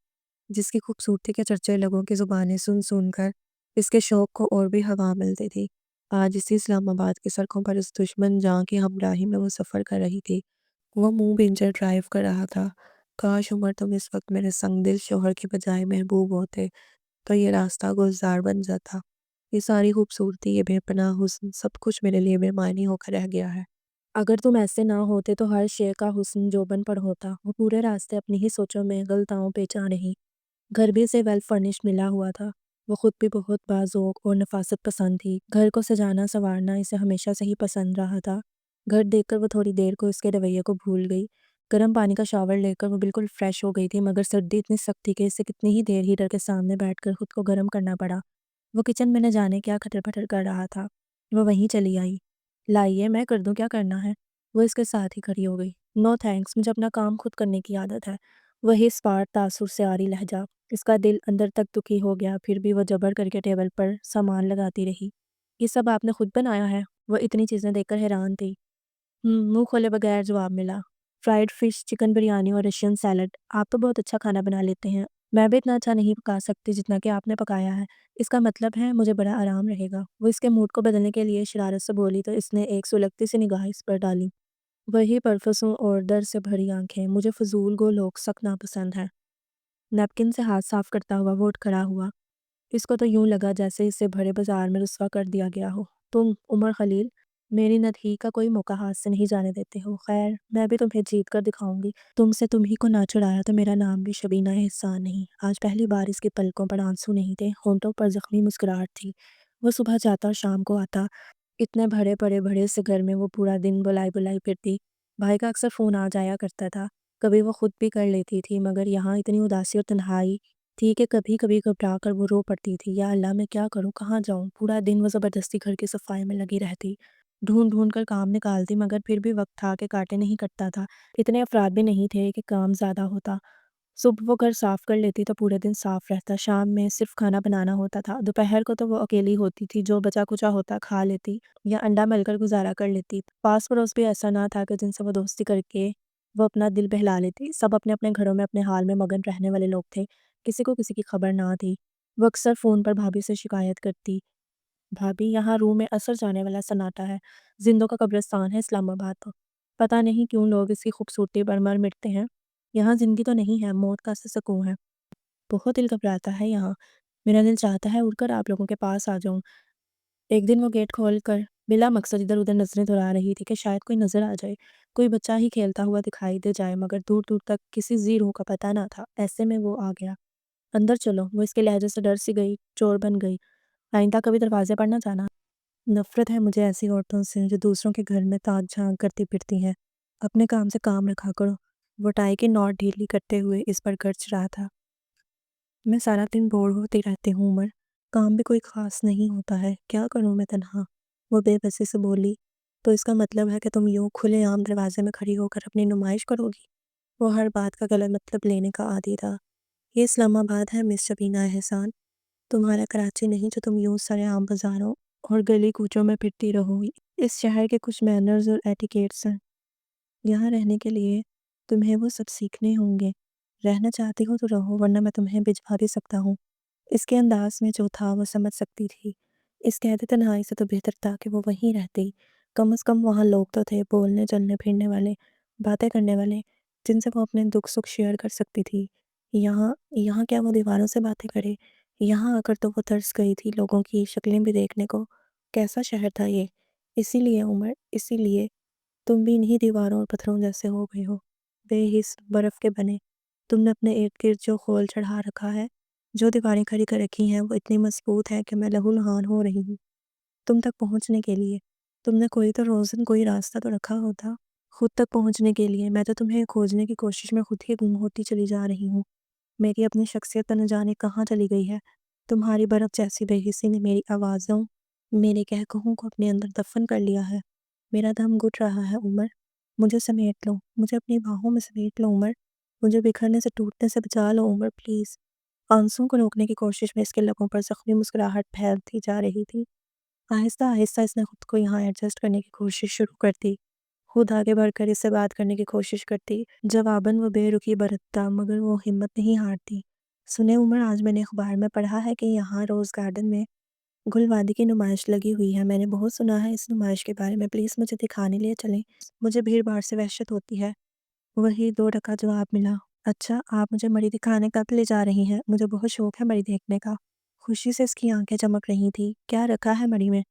جس کی خوبصورتی کے چرچے لوگوں کی زبانیں سن سن کر اس کے شوق کو اور بھی ہوا ملتی تھی، آج اسی اسلام آباد کی سڑکوں پر اس دشمن جاں کی ہمراہی میں وہ سفر کر رہی تھی۔ وہ منہ بھنجر ڈرائیو کر رہا تھا۔ کاش عمر تم اس وقت میرے سنگ دل شوہر کی بجائے محبوب ہوتے تو یہ راستہ گلزار بن جاتا۔ یہ ساری خوبصورتی، یہ بے پناہ حسن، سب کچھ میرے لیے بے معنی ہو کر رہ گیا ہے۔ اگر تم ایسے نہ ہوتے تو ہر شے کا حسن جوبن پر ہوتا۔ وہ پورے راستے اپنی ہی سوچوں میں غلطاؤں پہ جا رہی۔ گھر بھی اسے ویل فرنش ملا ہوا تھا۔ وہ خود بھی بہت باذوق اور نفاست پسند تھی۔ گھر کو سجانا سنوارنا اسے ہمیشہ سے ہی پسند رہا تھا۔ گھر دیکھ کر وہ تھوڑی دیر کو اس کے رویے کو بھول گئی۔ گرم پانی کا شاور لے کر وہ بالکل فریش ہو گئی تھی، مگر سردی اتنی سخت تھی کہ اسے کتنی ہی دیر ہیٹر کے سامنے بیٹھ کر خود کو گرم کرنا پڑا۔ وہ کچن میں نہ جانے کیا کھٹر پٹر کر رہا تھا۔ وہ وہیں چلی آئی۔ لائیے میں کر دوں، کیا کرنا ہے؟ وہ اس کے ساتھ ہی کھڑی ہو گئی۔ نو تھینکس، مجھے اپنا کام خود کرنے کی عادت ہے۔ وہی اسپاٹ تاثر سے آری لہجہ۔ اس کا دل اندر تک دکھی ہو گیا، پھر بھی وہ جبر کر کے ٹیبل پر سامان لگاتی رہی۔ یہ سب آپ نے خود بنایا ہے؟ وہ اتنی چیزیں دیکھ کر حیران تھی۔ منہ کھولے بغیر جواب ملا۔ فرائیڈ فش، چکن بریانی اور رشین سیلڈ۔ آپ تو بہت اچھا کھانا بنا لیتے ہیں، میں بھی اتنا اچھا نہیں پکا سکتی جتنا کہ آپ نے پکایا ہے۔ اس کا مطلب ہے مجھے بڑا آرام رہے گا۔ وہ اس کے موڈ کو بدلنے کے لیے شرارت سے بولی تو اس نے ایک سلگتی سی نگاہ اس پر ڈالی۔ وہی پرفسوں اور درد سے بھری آنکھیں۔ مجھے فضول گو لوگ سخت ناپسند ہے۔ نیپکن سے ہاتھ صاف کرتا ہوا وہ اٹھ کھڑا ہوا۔ اس کو تو یوں لگا جیسے اسے بھرے بازار میں رسوا کر دیا گیا ہو۔ تم عمر خلیل میری ندہی کا کوئی موقع ہاتھ سے نہیں جانے دیتے ہو۔ خیر میں بھی تمہیں جیت کر دکھاؤں گی۔ تم سے تم ہی کو نہ چڑھایا تو میرا نام بھی شبینہ احسان نہیں۔ آج پہلی بار اس کی پلکوں پر آنسو نہیں تھے، ہونٹوں پر زخمی مسکراہٹ تھی۔ وہ صبح جاتا اور شام کو آتا، اتنے بڑے سے گھر میں وہ پورا دن بلائی بلائی پھرتی۔ بھائی کا اکثر فون آ جایا کرتا تھا، کبھی وہ خود بھی کر لیتی تھی، مگر یہاں اتنی اداسی اور تنہائی تھی کہ کبھی کبھی گھبرا کر وہ رو پڑتی تھی۔ یا اللہ میں کیا کروں، کہاں جاؤں؟ پورا دن وہ زبردستی گھر کی صفائی میں لگی رہتی، ڈھونڈ ڈھونڈ کر کام نکالتی، مگر پھر بھی وقت تھا کہ کاٹے نہیں کٹتا تھا۔ اتنے افراد بھی نہیں تھے کہ کام زیادہ ہوتا۔ صبح وہ گھر صاف کر لیتی تو پورے دن صاف رہتا، شام میں صرف کھانا بنانا ہوتا تھا، دوپہر کو تو وہ اکیلی ہوتی تھی، جو بچا کچا ہوتا کھا لیتی یا انڈا مل کر گزارا کر لیتی۔ پاس پڑوس بھی ایسا نہ تھا کہ جن سے وہ دوستی کر کے وہ اپنا دل بہلا لیتی۔ سب اپنے اپنے گھروں میں اپنے حال میں مگن رہنے والے لوگ تھے، کسی کو کسی کی خبر نہ تھی۔ وہ اکثر فون پر بھابھی سے شکایت کرتی، بھابھی یہاں روح میں اثر جانے والا سناٹا ہے، زندوں کا قبرستان ہے اسلام آباد تو۔ پتہ نہیں کیوں لوگ اس کی خوبصورتی پر مر مٹتے ہیں، یہاں زندگی تو نہیں ہے، موت کا سکون ہے۔ بہت دل گھبراتا ہے یہاں، میرا دل چاہتا ہے اڑ کر آپ لوگوں کے پاس آ جاؤں۔ ایک دن وہ گیٹ کھول کر بلا مقصد ادھر ادھر نظریں دوڑا رہی تھی کہ شاید کوئی نظر آ جائے، کوئی بچہ ہی کھیلتا ہوا دکھائی دے جائے، مگر دور دور تک کسی ذی روح کا پتہ نہ تھا۔ ایسے میں وہ آ گیا۔ اندر چلو، وہ اس کے لہجے سے ڈر سی گئی، چور بن گئی۔ آئندہ کبھی دروازے پر نہ جانا۔ نفرت ہے مجھے ایسی عورتوں سے جو دوسروں کے گھر میں تاک جھانک کرتی پھرتی ہیں۔ اپنے کام سے کام رکھا کرو۔ وہ ٹائی کی نوٹ ڈھیلی کرتے ہوئے اس پر گرج رہا تھا۔ میں سارا دن بور ہوتی رہتی ہوں عمر، کام بھی کوئی خاص نہیں ہوتا ہے، کیا کروں میں تنہا؟ وہ بے بسی سے بولی۔ تو اس کا مطلب ہے کہ تم یوں کھلے عام دروازے میں کھڑی ہو کر اپنی نمائش کرو گی؟ وہ ہر بات کا غلط مطلب لینے کا عادی تھا۔ یہ اسلام آباد ہے مس شبینہ احسان، تمہارا کراچی نہیں جو تم یوں سرے عام بازاروں اور گلی کوچوں میں پھرتی رہو گی۔ اس شہر کے کچھ مینرز اور ایٹیکیٹس ہیں، یہاں رہنے کے لیے تمہیں وہ سب سیکھنے ہوں گے۔ رہنا چاہتی ہو تو رہو، ورنہ میں تمہیں بھجوا بھی سکتا ہوں۔ اس کے انداز میں جو تھا وہ سمجھ سکتی تھی۔ اس قید تنہائی سے تو بہتر تھا کہ وہ وہیں رہتی، کم از کم وہاں لوگ تو تھے، بولنے چلنے پھرنے والے، باتیں کرنے والے، جن سے وہ اپنے دکھ سکھ شیئر کر سکتی تھی۔ یہاں کیا وہ دیواروں سے باتیں کرے؟ یہاں آ کر تو وہ ترس گئی تھی لوگوں کی شکلیں بھی دیکھنے کو۔ کیسا شہر تھا یہ؟ اسی لیے عمر، اسی لیے تم بھی انہی دیواروں اور پتھروں جیسے ہو گئے ہو، بے حس برف کے بنے۔ تم نے اپنے ارد گرد جو خول چڑھا رکھا ہے، جو دیواریں کھڑی کر رکھی ہیں، وہ اتنی مضبوط ہے کہ میں لہو لہان ہو رہی ہوں تم تک پہنچنے کے لیے۔ تم نے کوئی تو روزن کوئی راستہ تو رکھا ہوتا خود تک پہنچنے کے لیے۔ میں تو تمہیں کھوجنے کی کوشش میں خود ہی گم ہوتی چلی جا رہی ہوں۔ میری اپنی شخصیت تو نہ جانے کہاں چلی گئی ہے۔ تمہاری برف جیسی بے حسی نے میری آوازوں، میرے کہوں کو اپنے اندر دفن کر لیا ہے۔ میرا دم گھٹ رہا ہے عمر، مجھے سمیٹ لو، مجھے اپنی باہوں میں سمیٹ لو عمر، مجھے بکھرنے سے ٹوٹنے سے بچا لو عمر پلیز۔ آنسوں کو روکنے کی کوشش میں اس کے لبوں پر زخمی مسکراہٹ پھیلتی جا رہی تھی۔ آہستہ آہستہ اس نے خود کو یہاں ایڈجسٹ کرنے کی کوشش شروع کر دی، خود آگے بڑھ کر اس سے بات کرنے کی کوشش کرتی۔ جواباً وہ بے رخی برتتا، مگر وہ ہمت نہیں ہارتی۔ سنیں عمر، آج میں نے اخبار میں پڑھا ہے کہ یہاں روز گارڈن میں گل وادی کی نمائش لگی ہوئی ہے۔ میں نے بہت سنا ہے اس نمائش کے بارے میں، پلیز مجھے دکھانے لے چلیں، مجھے بھیڑ بھاڑ سے وحشت ہوتی ہے۔ وہی دو ٹکا جواب ملا، اچھا آپ مجھے مڑی دکھانے کب لے جا رہی ہیں؟ مجھے بہت شوق ہے مڑی دیکھنے کا۔ خوشی سے اس کی آنکھیں چمک رہی تھی۔ کیا رکھا ہے مڑی میں؟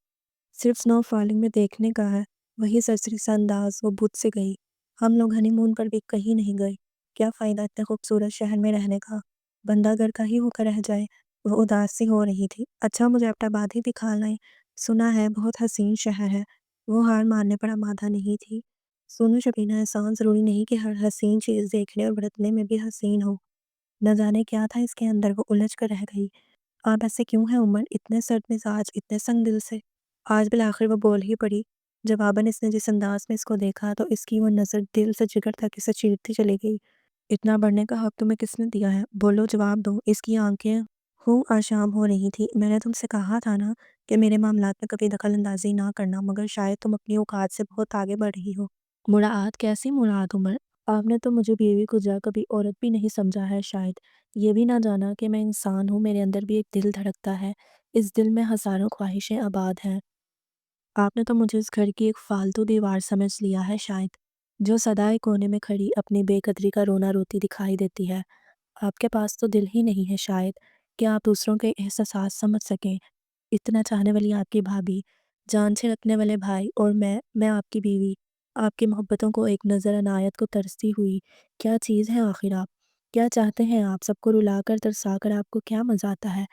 صرف سنو فالنگ میں دیکھنے کا ہے۔ وہی سرسری سا انداز، وہ بت سے گئی۔ ہم لوگ ہنی مون پر بھی کہیں نہیں گئے، کیا فائدہ اتنے خوبصورت شہر میں رہنے کا، بندہ گھر کا ہی ہو کر رہ جائے۔ وہ اداس سی ہو رہی تھی۔ اچھا مجھے اپنا آباد ہی دکھا لائیں، سنا ہے بہت حسین شہر ہے۔ وہ ہار ماننے پر آمادہ نہیں تھی۔ سنو شبینہ احسان، ضروری نہیں کہ ہر حسین چیز دیکھنے اور برتنے میں بھی حسین ہو۔ نہ جانے کیا تھا اس کے اندر، وہ الجھ کر رہ گئی۔ آپ ایسے کیوں ہیں عمر، اتنے سرد مزاج، اتنے سنگ دل سے؟ آج بالآخر وہ بول ہی پڑی۔ جواباً اس نے جس انداز میں اس کو دیکھا تو اس کی وہ نظر دل سے جگر تک اسے چیرتی چلی گئی۔ اتنا بڑھنے کا حق تمہیں کس نے دیا ہے؟ بولو، جواب دو۔ اس کی آنکھیں آشام ہو رہی تھی۔ میں نے تم سے کہا تھا نا کہ میرے معاملات میں کبھی دخل اندازی نہ کرنا، مگر شاید تم اپنی اوقات سے بہت آگے بڑھ رہی ہو۔ مراعات؟ کیسی مراعات عمر؟ آپ نے تو مجھے بیوی کو جا کبھی عورت بھی نہیں سمجھا ہے شاید، یہ بھی نہ جانا کہ میں انسان ہوں، میرے اندر بھی ایک دل دھڑکتا ہے، اس دل میں ہزاروں خواہشیں آباد ہیں۔ آپ نے تو مجھے اس گھر کی ایک فالتو دیوار سمجھ لیا ہے شاید، جو سدا ایک کونے میں کھڑی اپنی بے قدری کا رونا روتی دکھائی دیتی ہے۔ آپ کے پاس تو دل ہی نہیں ہے شاید کہ آپ دوسروں کے احساسات سمجھ سکیں۔ اتنا چاہنے والی آپ کی بھابھی، جان سے رکھنے والے بھائی اور میں آپ کی بیوی، آپ کی محبتوں کو ایک نظر عنایت کو ترستی ہوئی، کیا چیز ہے آخر آپ؟ کیا چاہتے ہیں آپ؟ سب کو رلا کر ترسا کر آپ کو کیا مزہ آتا ہے؟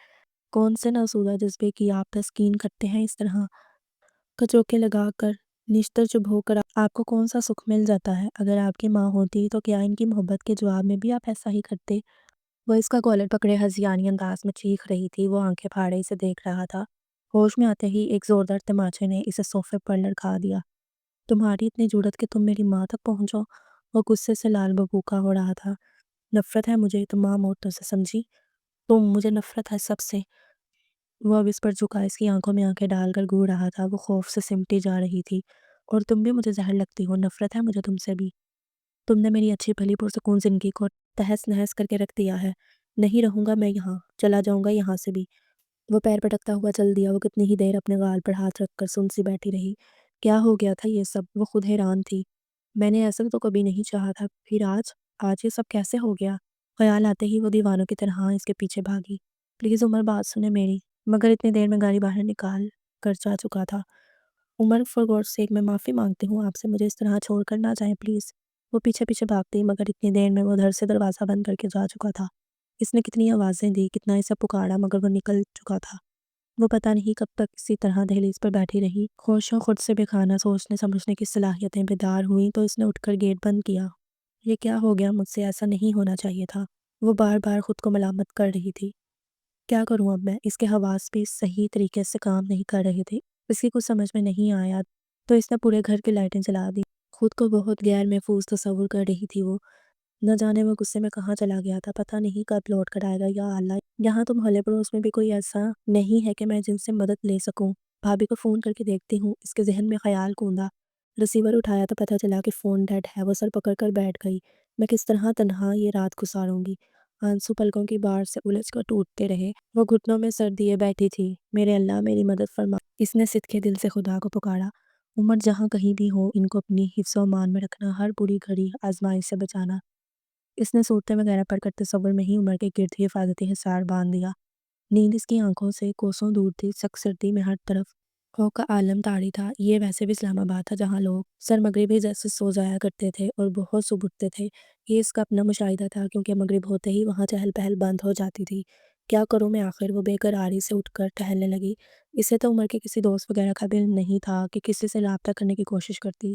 کون سے ناسودہ جذبے کی آپ تسکین کرتے ہیں اس طرح کچوکے لگا کر، نشتر چبھ ہو کر؟ آپ کو کون سا سکھ مل جاتا ہے؟ اگر آپ کی ماں ہوتی تو کیا ان کی محبت کے جواب میں بھی آپ ایسا ہی کرتے؟ وہ اس کا کالر پکڑے ہذیانی انداز میں چیخ رہی تھی، وہ آنکھیں پھاڑے اسے دیکھ رہا تھا۔ ہوش میں آتے ہی ایک زوردار تماچے نے اسے صوفے پر لڑکھا دیا۔ تمہاری اتنی جرأت کہ تم میری ماں تک پہنچو؟ وہ غصے سے لال ببوکا ہو رہا تھا۔ نفرت ہے مجھے تمام عورتوں سے، سمجھی؟ مجھے نفرت ہے سب سے۔ وہ اب اس پر جھکا اس کی آنکھوں میں آنکھیں ڈال کر گھور رہا تھا، وہ خوف سے سمٹی جا رہی تھی۔ اور تم بھی مجھے زہر لگتی ہو، نفرت ہے مجھے تم سے بھی۔ تم نے میری اچھی بھلی پرسکون زندگی کو تہس نہس کر کے رکھ دیا ہے۔ نہیں رہوں گا میں یہاں، چلا جاؤں گا یہاں سے بھی۔ وہ پیر پٹکتا ہوا چل دیا۔ وہ کتنی ہی دیر اپنے گال پر ہاتھ رکھ کر سن سی بیٹھی رہی۔ کیا ہو گیا تھا یہ سب؟ وہ خود حیران تھی۔ میں نے ایسا تو کبھی نہیں چاہا تھا، پھر آج یہ سب کیسے ہو گیا؟ خیال آتے ہی وہ دیوانوں کی طرح اس کے پیچھے بھاگی۔ پلیز عمر بات سنے میری، مگر اتنی دیر میں گاڑی باہر نکال کر جا چکا تھا۔ عمر فار گاڈ سیک میں معافی مانگتی ہوں آپ سے، مجھے اس طرح چھوڑ کر نہ جائیں پلیز۔ وہ پیچھے پیچھے بھاگتی مگر اتنی دیر میں وہ دھر سے دروازہ بند کر کے جا چکا تھا۔ اس نے کتنی آوازیں دی، کتنا اسے پکارا، مگر وہ نکل چکا تھا۔ وہ پتہ نہیں کب تک اسی طرح دہلیز پر بیٹھی رہی۔ ہوشوں خود سے بے خانہ سوچنے سمجھنے کی صلاحیتیں بیدار ہوئیں تو اس نے اٹھ کر گیٹ بند کیا۔ یہ کیا ہو گیا؟ مجھ سے ایسا نہیں ہونا چاہیے تھا۔ وہ بار بار خود کو ملامت کر رہی تھی۔ کیا کروں اب میں؟ اس کے حواس بھی صحیح طریقے سے کام نہیں کر رہے تھے۔ اس کی کچھ سمجھ میں نہیں آیا تو اس نے پورے گھر کی لائٹیں جلا دی۔ خود کو بہت غیر محفوظ تصور کر رہی تھی وہ۔ نہ جانے وہ غصے میں کہاں چلا گیا تھا، پتہ نہیں کب لوٹ کر آئے گا۔ یا اللہ، یہاں تو محلے پڑوس میں بھی کوئی ایسا نہیں ہے کہ میں جن سے مدد لے سکوں۔ بھابھی کو فون کر کے دیکھتی ہوں۔ اس کے ذہن میں خیال کوندا۔ ریسیور اٹھایا تو پتہ چلا کہ فون ڈیڈ ہے۔ وہ سر پکڑ کر بیٹھ گئی۔ میں کس طرح تنہا یہ رات گزاروں گی؟ آنسو پلکوں کی بار سے الجھ کر ٹوٹتے رہے۔ وہ گھٹنوں میں سر دیے بیٹھی تھی۔ میرے اللہ میری مدد فرما۔ اس نے صدقے دل سے خدا کو پکارا۔ عمر جہاں کہیں بھی ہو، ان کو اپنی حفظ و امان میں رکھنا، ہر بری گھڑی آزمائش سے بچانا۔ اس نے صورتیں وغیرہ پڑھ کر تصور میں ہی عمر کے گرد ہی حفاظتی حصار باندھ دیا۔ نیند اس کی آنکھوں سے کوسوں دور تھی، سخت سردی میں ہر طرف خوف کا عالم طاری تھا۔ یہ ویسے بھی اسلام آباد تھا جہاں لوگ سر مغرب ہی جیسے سو جایا کرتے تھے اور بہت صبح اٹھتے تھے۔ یہ اس کا اپنا مشاہدہ تھا کیونکہ مغرب ہوتے ہی وہاں چہل پہل بند ہو جاتی تھی۔ کیا کروں میں آخر؟ وہ بے قراری سے اٹھ کر ٹہلنے لگی۔ اسے تو عمر کے کسی دوست وغیرہ کا بھی نہیں تھا کہ کسی سے رابطہ کرنے کی کوشش کرتی۔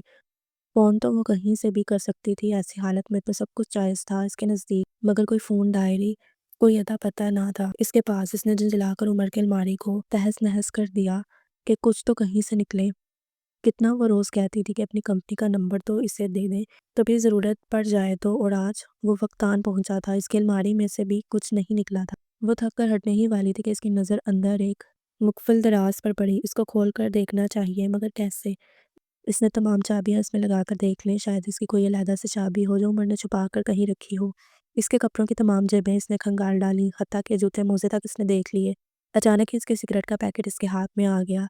فون تو وہ کہیں سے بھی کر سکتی تھی، ایسی حالت میں تو سب کچھ جائز تھا اس کے نزدیک، مگر کوئی فون ڈائری، کوئی اتا پتہ نہ تھا اس کے پاس۔ اس نے جھنجھلا کر عمر کے الماری کو تہس نہس کر دیا کہ کچھ تو کہیں سے نکلے۔ کتنا وہ روز کہتی تھی کہ اپنی کمپنی کا نمبر تو اسے دے دیں، کبھی ضرورت پڑ جائے تو، اور آج وہ وقت آن پہنچا تھا۔ اس کی الماری میں سے بھی کچھ نہیں نکلا تھا۔ وہ تھک کر ہٹنے ہی والی تھی کہ اس کی نظر اندر ایک مقفل دراز پر پڑی۔ اس کو کھول کر دیکھنا چاہیے، مگر کیسے؟ اس نے تمام چابیاں اس میں لگا کر دیکھ لیں، شاید اس کی کوئی علیحدہ سے چابی ہو جو عمر نے چھپا کر کہیں رکھی ہو۔ اس کے کپڑوں کی تمام جیبیں اس نے کھنگال ڈالی، حتیٰ کہ جوتے موزے تک اس نے دیکھ لیے۔ اچانک ہی اس کے سگریٹ کا پیکٹ اس کے ہاتھ میں آ گیا۔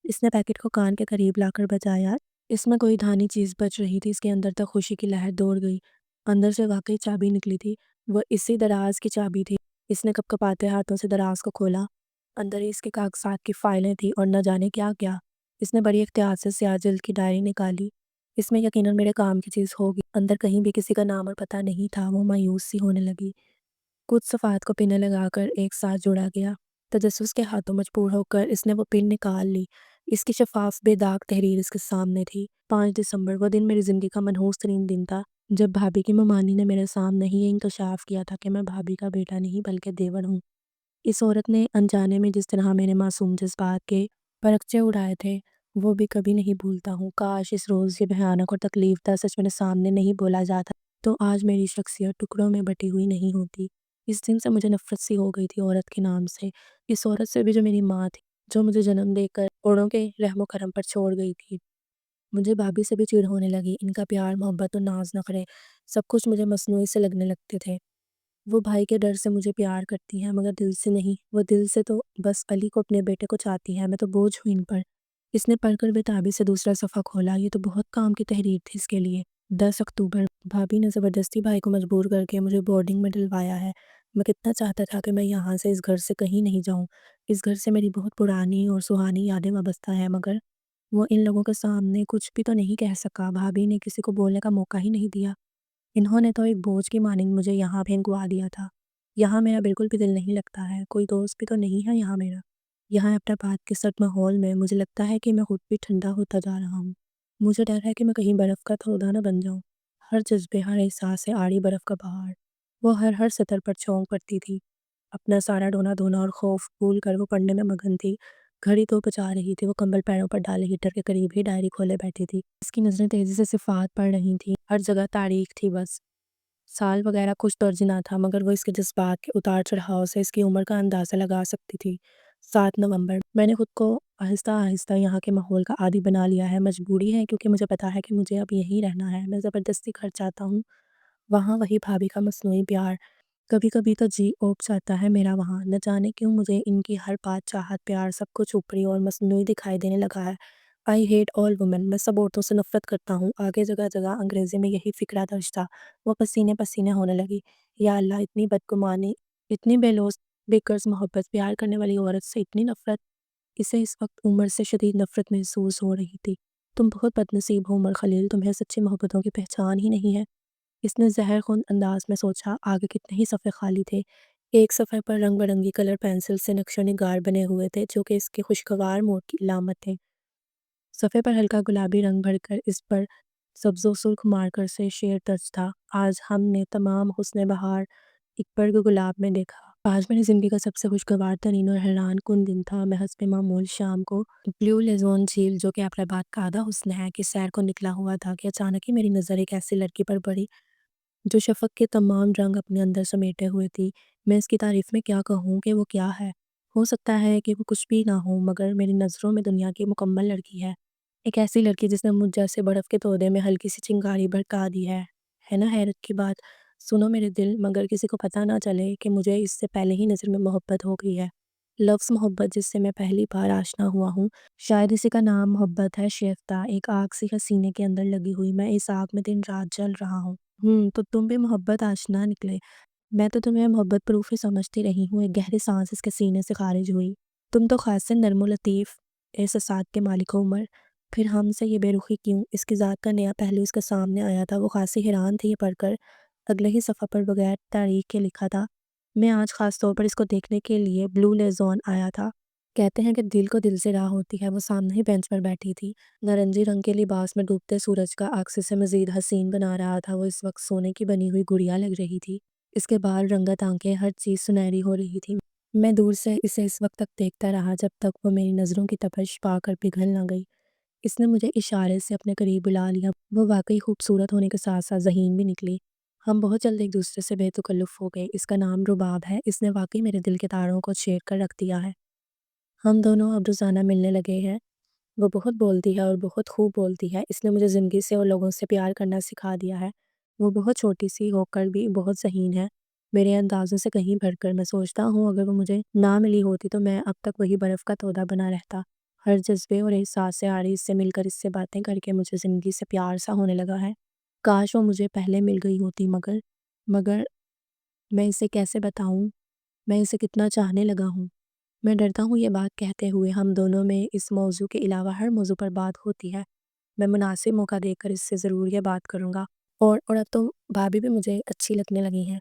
اس نے پیکٹ کو کان کے قریب لا کر بجایا۔ اس میں کوئی دھانی چیز بچ رہی تھی۔ اس کے اندر تک خوشی کی لہر دوڑ گئی۔ اندر سے واقعی چابی نکلی تھی۔ وہ اسی دراز کی چابی تھی۔ اس نے کپ کپاتے ہاتھوں سے دراز کو کھولا۔ اندر ہی اس کے کاغذات کی فائلیں تھیں اور نہ جانے کیا کیا۔ اس نے بڑی احتیاط سے سیاہ جلد کی ڈائری نکالی۔ اس میں یقیناً میرے کام کی چیز ہوگی۔ اندر کہیں بھی کسی کا نام اور پتہ نہیں تھا۔ وہ مایوس سی ہونے لگی۔ کچھ صفحات کو پنیں لگا کر ایک ساتھ جوڑا گیا۔ تجسس کے ہاتھوں مجبور ہو کر اس نے وہ پن نکال لی۔ اس کی شفاف بے داغ تحریر اس کے سامنے تھی۔ 5 دسمبر، وہ دن میری زندگی کا منحوس ترین دن تھا، جب بھابھی کی ممانی نے میرے سامنے ہی یہ انکشاف کیا تھا کہ میں بھابھی کا بیٹا نہیں بلکہ دیور ہوں۔ اس عورت نے انجانے میں جس طرح میرے معصوم جذبات کے پرچے اڑائے تھے، وہ بھی کبھی نہیں بھولتا ہوں۔ کاش اس روز یہ بھیانک اور تکلیف دہ سچ میرے سامنے نہیں بولا جاتا تو آج میری شخصیت ٹکڑوں میں بٹی ہوئی نہیں ہوتی۔ اس دن سے مجھے نفرت سی ہو گئی تھی عورت کے نام سے، اس عورت سے بھی جو میری ماں تھی، جو مجھے جنم دے کر اوروں کے رحم و کرم پر چھوڑ گئی تھی۔ مجھے بھابھی سے بھی چڑ ہونے لگی۔ ان کا پیار، محبت اور ناز نخرے سب کچھ مجھے مصنوعی سے لگنے لگتے تھے۔ وہ بھائی کے ڈر سے مجھے پیار کرتی ہیں مگر دل سے نہیں۔ وہ دل سے تو بس علی کو اپنے بیٹے کو چاہتی ہے، میں تو بوجھ ہوں ان پر۔ اس نے پڑھ کر بےتابی سے دوسرا صفحہ کھولا۔ یہ تو بہت کام کی تحریر تھی اس کے لیے۔ 10 اکتوبر بھابھی نے زبردستی بھائی کو مجبور کر کے مجھے بورڈنگ میں ڈلوایا ہے۔ میں کتنا چاہتا تھا کہ میں یہاں سے، اس گھر سے کہیں نہیں جاؤں۔ اس گھر سے میری بہت پرانی اور سہانی یادیں وابستہ ہیں، مگر وہ ان لوگوں کے سامنے کچھ بھی تو نہیں کہہ سکا۔ بھابھی نے کسی کو بولنے کا موقع ہی نہیں دیا۔ انہوں نے تو ایک بوجھ کی مانند مجھے یہاں پھینکوا دیا تھا۔ یہاں میرا بالکل بھی دل نہیں لگتا ہے، کوئی دوست بھی تو نہیں ہے یہاں میرا۔ یہاں اپنا کے سرد ماحول میں مجھے لگتا ہے کہ میں خود بھی ٹھنڈا ہوتا جا رہا ہوں۔ مجھے ڈر ہے کہ میں کہیں برف کا تودہ نہ بن جاؤں۔ ہر جذبے، ہر احساس سے آڑی برف کا پہاڑ۔ وہ ہر سطر پر چونک پڑتی تھی۔ اپنا سارا ڈونا دھونا اور خوف بھول کر وہ پڑھنے میں مگن تھی۔ گھڑی تو بچا رہی تھی، وہ کمبل پیروں پر ڈالے ہیٹر کے قریب ہی ڈائری کھولے بیٹھی تھی۔ اس کی نظریں تیزی سے صفحات پڑھ رہی تھیں، ہر جگہ تاریخ تھی بس۔ سال وغیرہ کچھ درج نہ تھا، مگر وہ اس کے جذبات کے اتار چڑھاؤ سے اس کی عمر کا اندازہ لگا سکتی تھی۔ 7 نومبر میں نے خود کو آہستہ آہستہ یہاں کے ماحول کا عادی بنا لیا ہے۔ مجبوری ہے، کیونکہ مجھے پتا ہے کہ مجھے اب یہیں رہنا ہے۔ میں زبردستی گھر جاتا ہوں، وہاں وہی بھابھی کا مصنوعی پیار۔ کبھی کبھی تو جی اوپ جاتا ہے میرا وہاں۔ نہ جانے کیوں مجھے ان کی ہر بات، چاہت، پیار سب کچھ اوپری اور مصنوعی دکھائی دینے لگا ہے۔ آئی ہیٹ آل وومن، میں سب عورتوں سے نفرت کرتا ہوں۔ آگے جگہ جگہ انگریزی میں یہی فقرہ درج تھا۔ وہ پسینے پسینے ہونے لگی۔ یا اللہ، اتنی بدگمانی، اتنی بے لوث، بے قرض محبت، پیار کرنے والی عورت سے اتنی نفرت۔ اسے اس وقت عمر سے شدید نفرت محسوس ہو رہی تھی۔ تم بہت بد نصیب ہو عمر خلیل، تمہیں سچی محبتوں کی پہچان ہی نہیں ہے۔ اس نے زہر خون انداز میں سوچا۔ آگے کتنے ہی صفحے خالی تھے۔ ایک صفحے پر رنگ برنگی کلر پینسل سے نقش و نگار بنے ہوئے تھے، جو کہ اس کے خوشگوار موڈ کی علامت تھے۔ صفحے پر ہلکا گلابی رنگ بھر کر اس پر سبز و سرخ مارکر سے شعر درج تھا۔ آج ہم نے تمام حسن بہار ایک برگ گلاب میں دیکھا۔ آج میری زندگی کا سب سے خوشگوار ترین اور حیران کن دن تھا۔ میں حسب معمول شام کو بلیو لیزون جھیل، جو کہ اپراباد کا آدھا حسن ہے، کی سیر کو نکلا ہوا تھا کہ اچانک ہی میری نظر ایک ایسی لڑکی پر پڑی جو شفق کے تمام رنگ اپنے اندر سمیٹے ہوئے تھی۔ میں اس کی تعریف میں کیا کہوں کہ وہ کیا ہے؟ ہو سکتا ہے کہ وہ کچھ بھی نہ ہو، مگر میری نظروں میں دنیا کی مکمل لڑکی ہے۔ ایک ایسی لڑکی جس نے مجھ جیسے برف کے تودے میں ہلکی سی چنگاری بھڑکا دی ہے نا حیرت کی بات؟ سنو میرے دل، مگر کسی کو پتہ نہ چلے کہ مجھے اس سے پہلے ہی نظر میں محبت ہو گئی ہے۔ لفظ محبت، جس سے میں پہلی بار آشنا ہوا ہوں، شاید اسی کا نام محبت ہے شیفتہ۔ ایک آگ سی ہے سینے کے اندر لگی ہوئی، میں اس آگ میں دن رات جل رہا ہوں۔ تو تم بھی محبت آشنا نکلے۔ میں تو تمہیں محبت پروف ہی سمجھتی رہی ہوں۔ ایک گہری سانس اس کے سینے سے خارج ہوئی۔ تم تو خاص سے نرم و لطیف احساسات کے مالک ہو عمر، پھر ہم سے یہ بے رخی کیوں؟ اس کی ذات کا نیا پہلو اس کے سامنے آیا تھا۔ وہ خاصی حیران تھی یہ پڑھ کر۔ اگلے ہی صفحہ پر بغیر تاریخ کے لکھا تھا: میں آج خاص طور پر اس کو دیکھنے کے لیے بلیو لیزون آیا تھا۔ کہتے ہیں کہ دل کو دل سے راہ ہوتی ہے۔ وہ سامنے ہی بینچ پر بیٹھی تھی، نارنجی رنگ کے لباس میں ڈوبتے سورج کا عکس اسے مزید حسین بنا رہا تھا۔ وہ اس وقت سونے کی بنی ہوئی گڑیا لگ رہی تھی۔ اس کے بال، رنگت آنکھیں، ہر چیز سنہری ہو رہی تھی۔ میں دور سے اسے اس وقت تک دیکھتا رہا جب تک وہ میری نظروں کی تپش پا کر پگھل نہ گئی۔ اس نے مجھے اشارے سے اپنے قریب بلا لیا۔ وہ واقعی خوبصورت ہونے کے ساتھ ساتھ ذہین بھی نکلی۔ ہم بہت جلد ایک دوسرے سے بے تکلف ہو گئے۔ اس کا نام رباب ہے۔ اس نے واقعی میرے دل کے تاروں کو چھیڑ کر رکھ دیا ہے۔ ہم دونوں اب روزانہ ملنے لگے ہیں۔ وہ بہت بولتی ہے اور بہت خوب بولتی ہے۔ اس نے مجھے زندگی سے اور لوگوں سے پیار کرنا سکھا دیا ہے۔ وہ بہت چھوٹی سی ہو کر بھی بہت ذہین ہے، میرے اندازوں سے کہیں بڑھ کر۔ میں سوچتا ہوں اگر وہ مجھے نہ ملی ہوتی تو میں اب تک وہی برف کا تودہ بنا رہتا۔ ہر جذبے اور احساس سے آڑی اس سے مل کر، اس سے باتیں کر کے مجھے زندگی سے پیار سا ہونے لگا ہے۔ کاش وہ مجھے پہلے مل گئی ہوتی، مگر میں اسے کیسے بتاؤں میں اسے کتنا چاہنے لگا ہوں۔ میں ڈرتا ہوں یہ بات کہتے ہوئے ہم دونوں میں اس موضوع کے علاوہ ہر موضوع پر بات ہوتی ہے۔ میں مناسب موقع دیکھ کر اس سے ضرور یہ بات کروں گا۔ اور اب تو بھابھی بھی مجھے اچھی لگنے لگی ہیں۔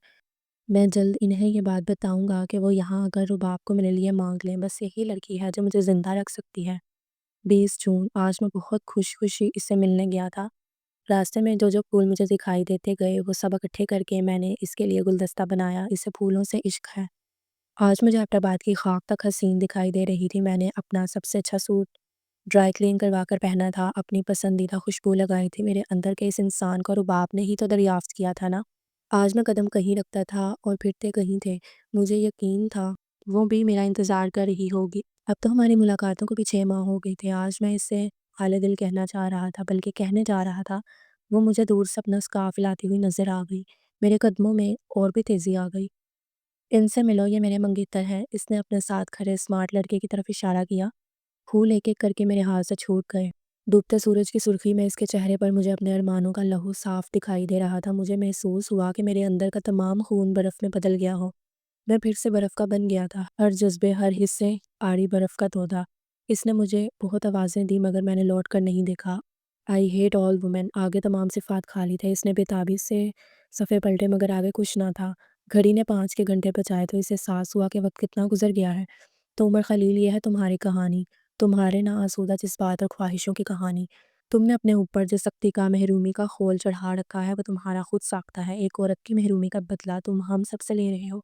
میں جلد انہیں یہ بات بتاؤں گا کہ وہ یہاں اگر رباب کو میرے لیے مانگ لیں۔ بس یہی لڑکی ہے جو مجھے زندہ رکھ سکتی ہے۔ 20 جون آج میں بہت خوشی اس سے ملنے گیا تھا۔ راستے میں جو پھول مجھے دکھائی دیتے گئے وہ سب اکٹھے کر کے میں نے اس کے لیے گلدستہ بنایا۔ اسے پھولوں سے عشق ہے۔ آج مجھے اپراباد کی خاک تک حسین دکھائی دے رہی تھی۔ میں نے اپنا سب سے اچھا سوٹ ڈرائی کلین کروا کر پہنا تھا، اپنی پسندیدہ خوشبو لگائی تھی۔ میرے اندر کے اس انسان کو رباب نے ہی تو دریافت کیا تھا نا۔ آج میں قدم کہیں رکھتا تھا اور پھرتے کہیں تھے۔ مجھے یقین تھا وہ بھی میرا انتظار کر رہی ہوگی۔ اب تو ہماری ملاقاتوں کو بھی 6 ماہ ہو گئے تھے۔ آج میں اس سے خالِ دل کہنا چاہ رہا تھا بلکہ کہنے جا رہا تھا، وہ مجھے دور سے اپنا اسکارف لاتی ہوئی نظر آ گئی۔ میرے قدموں میں اور بھی تیزی آ گئی۔ ان سے ملو، یہ میرے منگیتر ہیں۔ اس نے اپنے ساتھ کھڑے اسمارٹ لڑکے کی طرف اشارہ کیا۔ پھول ایک ایک کر کے میرے ہاتھ سے چھوٹ گئے۔ ڈوبتے سورج کی سرخی میں اس کے چہرے پر مجھے اپنے ارمانوں کا لہو صاف دکھائی دے رہا تھا۔ مجھے محسوس ہوا کہ میرے اندر کا تمام خون برف میں بدل گیا ہو۔ میں پھر سے برف کا بن گیا تھا، ہر جذبے، ہر حصے آڑی برف کا تھا۔ اس نے مجھے بہت آوازیں دی مگر میں نے لوٹ کر نہیں دیکھا۔ آئی ہیٹ آل وومن، آگے تمام صفات خالی تھے۔ اس نے بےتابی سے صفحے پلٹے مگر آگے کچھ نہ تھا۔ گھڑی نے 5 کے گھنٹے بجائے تو اسے احساس ہوا کہ وقت کتنا گزر گیا ہے۔ تو عمر خلیل، یہ ہے تمہاری کہانی، تمہارے ناآسودہ جذبات اور خواہشوں کی کہانی۔ تم نے اپنے اوپر جس سختی کا، محرومی کا خول چڑھا رکھا ہے وہ تمہارا خود ساختہ ہے۔ ایک عورت کی محرومی کا بدلہ تم ہم سب سے لے رہے ہو۔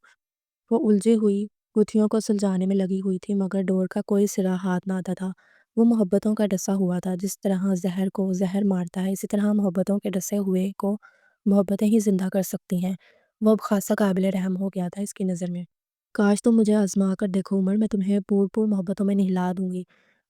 وہ الجھی ہوئی گتھیوں کو سلجھانے میں لگی ہوئی تھی مگر ڈور کا کوئی سرا ہاتھ نہ آتا تھا۔ وہ محبتوں کا ڈسا ہوا تھا۔ جس طرح زہر کو زہر مارتا ہے، اسی طرح محبتوں کے ڈسے ہوئے کو محبتیں ہی زندہ کر سکتی ہیں۔ وہ اب خاصا قابل رحم ہو گیا تھا اس کی نظر میں۔ کاش تم مجھے آزما کر دیکھو عمر، میں تمہیں پور پور محبتوں میں نہلا دوں گی۔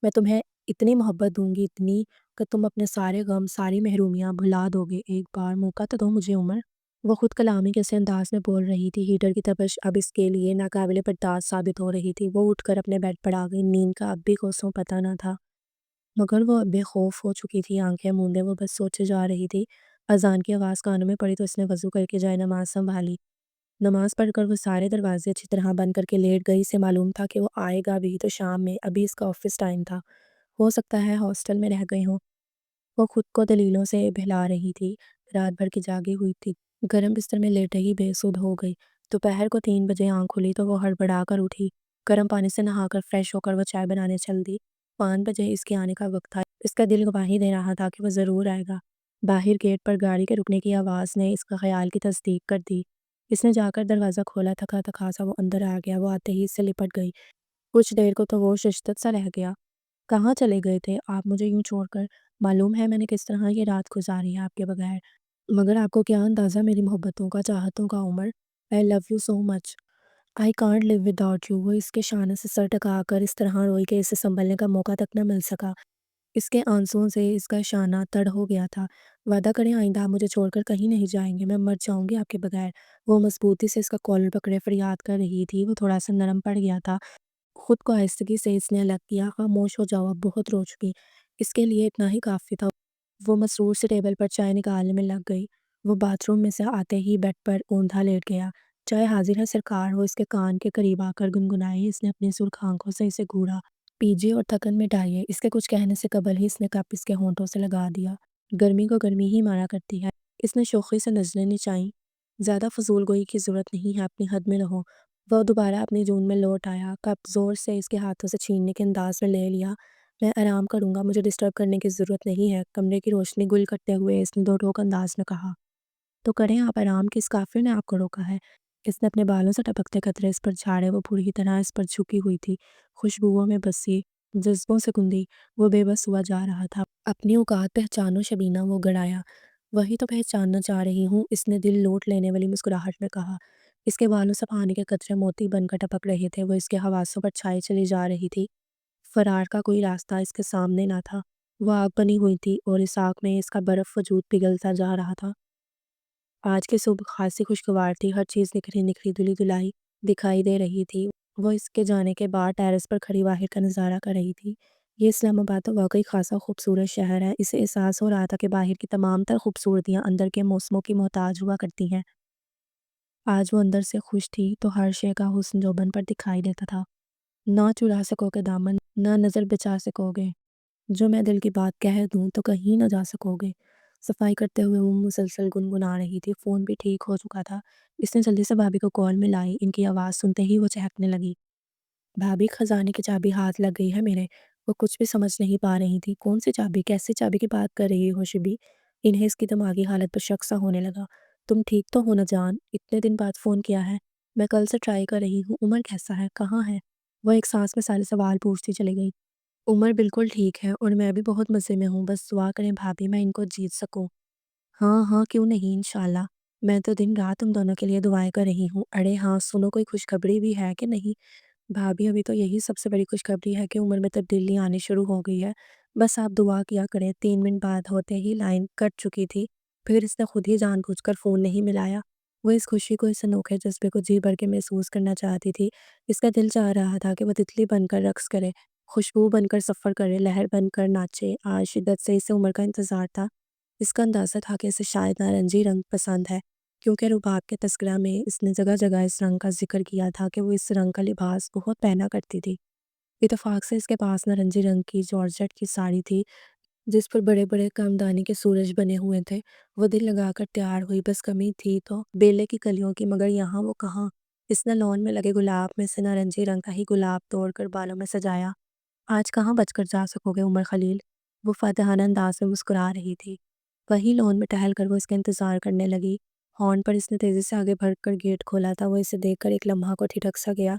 میں تمہیں اتنی محبت دوں گی، اتنی کہ تم اپنے سارے غم، ساری محرومیاں بھلا دو گے۔ ایک بار موقع تو دو مجھے عمر۔ وہ خود کلامی کیسے انداز میں بول رہی تھی۔ ہیٹر کی تپش اب اس کے لیے ناقابل برداشت ثابت ہو رہی تھی۔ وہ اٹھ کر اپنے بیڈ پر آ گئی۔ نیند کا اب بھی کوسوں پتہ نہ تھا مگر وہ اب بے خوف ہو چکی تھی۔ آنکھیں موندے وہ بس سوچے جا رہی تھی۔ اذان کی آواز کانوں میں پڑی تو اس نے وضو کر کے جائے نماز سنبھالی۔ نماز پڑھ کر وہ سارے دروازے اچھی طرح بند کر کے لیٹ گئی۔ اسے معلوم تھا کہ وہ آئے گا بھی تو شام میں، ابھی اس کا آفس ٹائم تھا۔ ہو سکتا ہے ہاسٹل میں رہ گئی ہوں۔ وہ خود کو دلیلوں سے بہلا رہی تھی۔ رات بھر کی جاگی ہوئی تھی، گرم بستر میں لیٹے ہی بے سدھ ہو گئی۔ دوپہر کو 3 بجے آنکھ کھلی تو وہ ہڑبڑا کر اٹھی۔ گرم پانی سے نہا کر فریش ہو کر وہ چائے بنانے چل دی۔ 5 بجے اس کے آنے کا وقت تھا۔ اس کا دل گواہی دے رہا تھا کہ وہ ضرور آئے گا۔ باہر گیٹ پر گاڑی کے رکنے کی آواز نے اس کا خیال کی تصدیق کر دی۔ اس نے جا کر دروازہ کھولا۔ تھکا تھکا سا وہ اندر آ گیا۔ وہ آتے ہی اس سے لپٹ گئی۔ کچھ دیر کو تو وہ ششتت سا رہ گیا۔ کہاں چلے گئے تھے آپ مجھے یوں چھوڑ کر؟ معلوم ہے میں نے کس طرح یہ رات گزاری ہے آپ کے بغیر، مگر آپ کو کیا اندازہ میری محبتوں کا، چاہتوں کا عمر۔ I love you so much. I can't live without you۔ وہ اس کے شانے سے سر ٹکا کر اس طرح روئی کہ اسے سنبھلنے کا موقع تک نہ مل سکا۔ اس کے آنسوؤں سے اس کا شانہ تڑ ہو گیا تھا۔ وعدہ کریں آئندہ آپ مجھے چھوڑ کر کہیں نہیں جائیں گے، میں مر جاؤں گی آپ کے بغیر۔ وہ مضبوطی سے اس کا کالر پکڑے فریاد کر رہی تھی۔ وہ تھوڑا سا نرم پڑ گیا تھا۔ خود کو آہستگی سے اس نے الگ کیا۔ خاموش ہو جاؤ، اب بہت رو چکی۔ اس کے لیے اتنا ہی کافی تھا۔ وہ مسرور سے ٹیبل پر چائے نکالنے میں لگ گئی۔ وہ باتھ روم میں سے آتے ہی بیڈ پر اوندھا لیٹ گیا۔ چائے حاضر ہے سرکار، وہ اس کے کان کے قریب آ کر گنگنائی۔ اس نے اپنی سرخ آنکھوں سے اسے گھورا۔ پیجیے اور تھکن مٹائیے۔ اس کے کچھ کہنے سے قبل ہی اس نے کپ اس کے ہونٹوں سے لگا دیا۔ گرمی کو گرمی ہی مارا کرتی ہے۔ اس نے شوخی سے نظریں نچائیں۔ زیادہ فضول گوئی کی ضرورت نہیں ہے، اپنی حد میں رہو۔ وہ دوبارہ اپنی جون میں لوٹ آیا۔ کپ زور سے اس کے ہاتھوں سے چھیننے کے انداز میں لے لیا۔ میں آرام کروں گا، مجھے ڈسٹرب کرنے کی ضرورت نہیں ہے، کمرے کی روشنی گل کرتے ہوئے اس نے دو ٹوک انداز میں کہا۔ تو کریں آپ آرام، کس کافر نے آپ کو روکا ہے؟ اس نے اپنے بالوں سے ٹپکتے قطرے اس پر جھاڑے۔ وہ پوری طرح اس پر جھکی ہوئی تھی، خوشبوؤں میں بسی، جذبوں سے گندی۔ وہ بے بس ہوا جا رہا تھا۔ اپنی اوقات پہچانو شبینہ، وہ گڑایا۔ وہی تو پہچاننا چاہ رہی ہوں، اس نے دل لوٹ لینے والی مسکراہٹ میں کہا۔ اس کے بالوں سے پانی کے قطرے موتی بن کر ٹپک رہے تھے۔ وہ اس کے حواسوں پر چھائی چلی جا رہی تھی۔ فرار کا کوئی راستہ اس کے سامنے نہ تھا۔ وہ آگ بنی ہوئی تھی اور اس آگ میں اس کا برف وجود پگھلتا جا رہا تھا۔ آج کی صبح خاصی خوشگوار تھی۔ ہر چیز نکھری نکھری دھلی دھلائی دکھائی دے رہی تھی۔ وہ اس کے جانے کے بعد ٹیرس پر کھڑی باہر کا نظارہ کر رہی تھی۔ یہ اسلام آباد تو واقعی خاصا خوبصورت شہر ہے۔ اسے احساس ہو رہا تھا کہ باہر کی تمام تر خوبصورتیاں اندر کے موسموں کی محتاج ہوا کرتی ہیں۔ آج وہ اندر سے خوش تھی تو ہر شے کا حسن جوبن پر دکھائی دیتا تھا۔ نہ چڑا سکو گے دامن، نہ نظر بچا سکو گے، جو میں دل کی بات کہہ دوں تو کہیں نہ جا سکو گے۔ صفائی کرتے ہوئے وہ مسلسل گنگنا رہی تھی۔ فون بھی ٹھیک ہو چکا تھا۔ اس نے جلدی سے بھابھی کو کال ملائی۔ ان کی آواز سنتے ہی وہ چہکنے لگی۔ بھابھی، خزانے کی چابی ہاتھ لگ گئی ہے میرے۔ وہ کچھ بھی سمجھ نہیں پا رہی تھی۔ کون سی چابی؟ کیسی چابی کی بات کر رہی ہو شبی؟ انہیں اس کی دماغی حالت پر شک سا ہونے لگا۔ تم ٹھیک تو ہو نا جان؟ اتنے دن بعد فون کیا ہے؟ میں کل سے ٹرائی کر رہی ہوں۔ عمر کیسا ہے؟ کہاں ہے؟ وہ ایک سانس میں سارے سوال پوچھتی چلی گئی۔ عمر بالکل ٹھیک ہے اور میں بھی بہت مزے میں ہوں، بس دعا کریں بھابھی میں ان کو جیت سکوں۔ ہاں ہاں کیوں نہیں، انشاءاللہ۔ میں تو دن رات تم دونوں کے لیے دعائیں کر رہی ہوں۔ اڑے ہاں سنو، کوئی خوشخبری بھی ہے کہ نہیں؟ بھابھی ابھی تو یہی سب سے بڑی خوشخبری ہے کہ عمر میں تبدیلی آنی شروع ہو گئی ہے۔ بس آپ دعا کیا کریں۔ 3 منٹ بعد ہوتے ہی لائن کٹ چکی تھی۔ پھر اس نے خود ہی جان بوجھ کر فون نہیں ملایا۔ وہ اس خوشی کو، اس انوکھے جذبے کو جی بھر کے محسوس کرنا چاہتی تھی۔ اس کا دل چاہ رہا تھا کہ وہ تتلی بن کر رقص کرے، خوشبو بن کر سفر کرے، لہر بن کر ناچے۔ آج شدت سے اسے عمر کا انتظار تھا۔ اس کا اندازہ تھا کہ اسے شاید نارنجی رنگ پسند ہے، کیونکہ رباب کے تذکرہ میں اس نے جگہ جگہ اس رنگ کا ذکر کیا تھا کہ وہ اس رنگ کا لباس بہت پہنا کرتی تھی۔ اتفاق سے اس کے پاس نارنجی رنگ کی جارجٹ کی ساڑی تھی، جس پر بڑے بڑے کامدانی کے سورج بنے ہوئے تھے۔ وہ دل لگا کر تیار ہوئی، بس کمی تھی تو بیلے کی کلیوں کی، مگر یہاں وہ کہاں۔ اس نے لون میں لگے گلاب میں سے نارنجی رنگ کا ہی گلاب توڑ کر بالوں میں سجایا۔ آج کہاں بچ کر جا سکو گے عمر خلیل؟ وہ فاتحانہ انداز میں مسکرا رہی تھی۔ وہی لون میں ٹہل کر وہ اس کا انتظار کرنے لگی۔ ہارن پر اس نے تیزی سے آگے بڑھ کر گیٹ کھولا تھا۔ وہ اسے دیکھ کر ایک لمحہ کو ٹھٹک سا گیا۔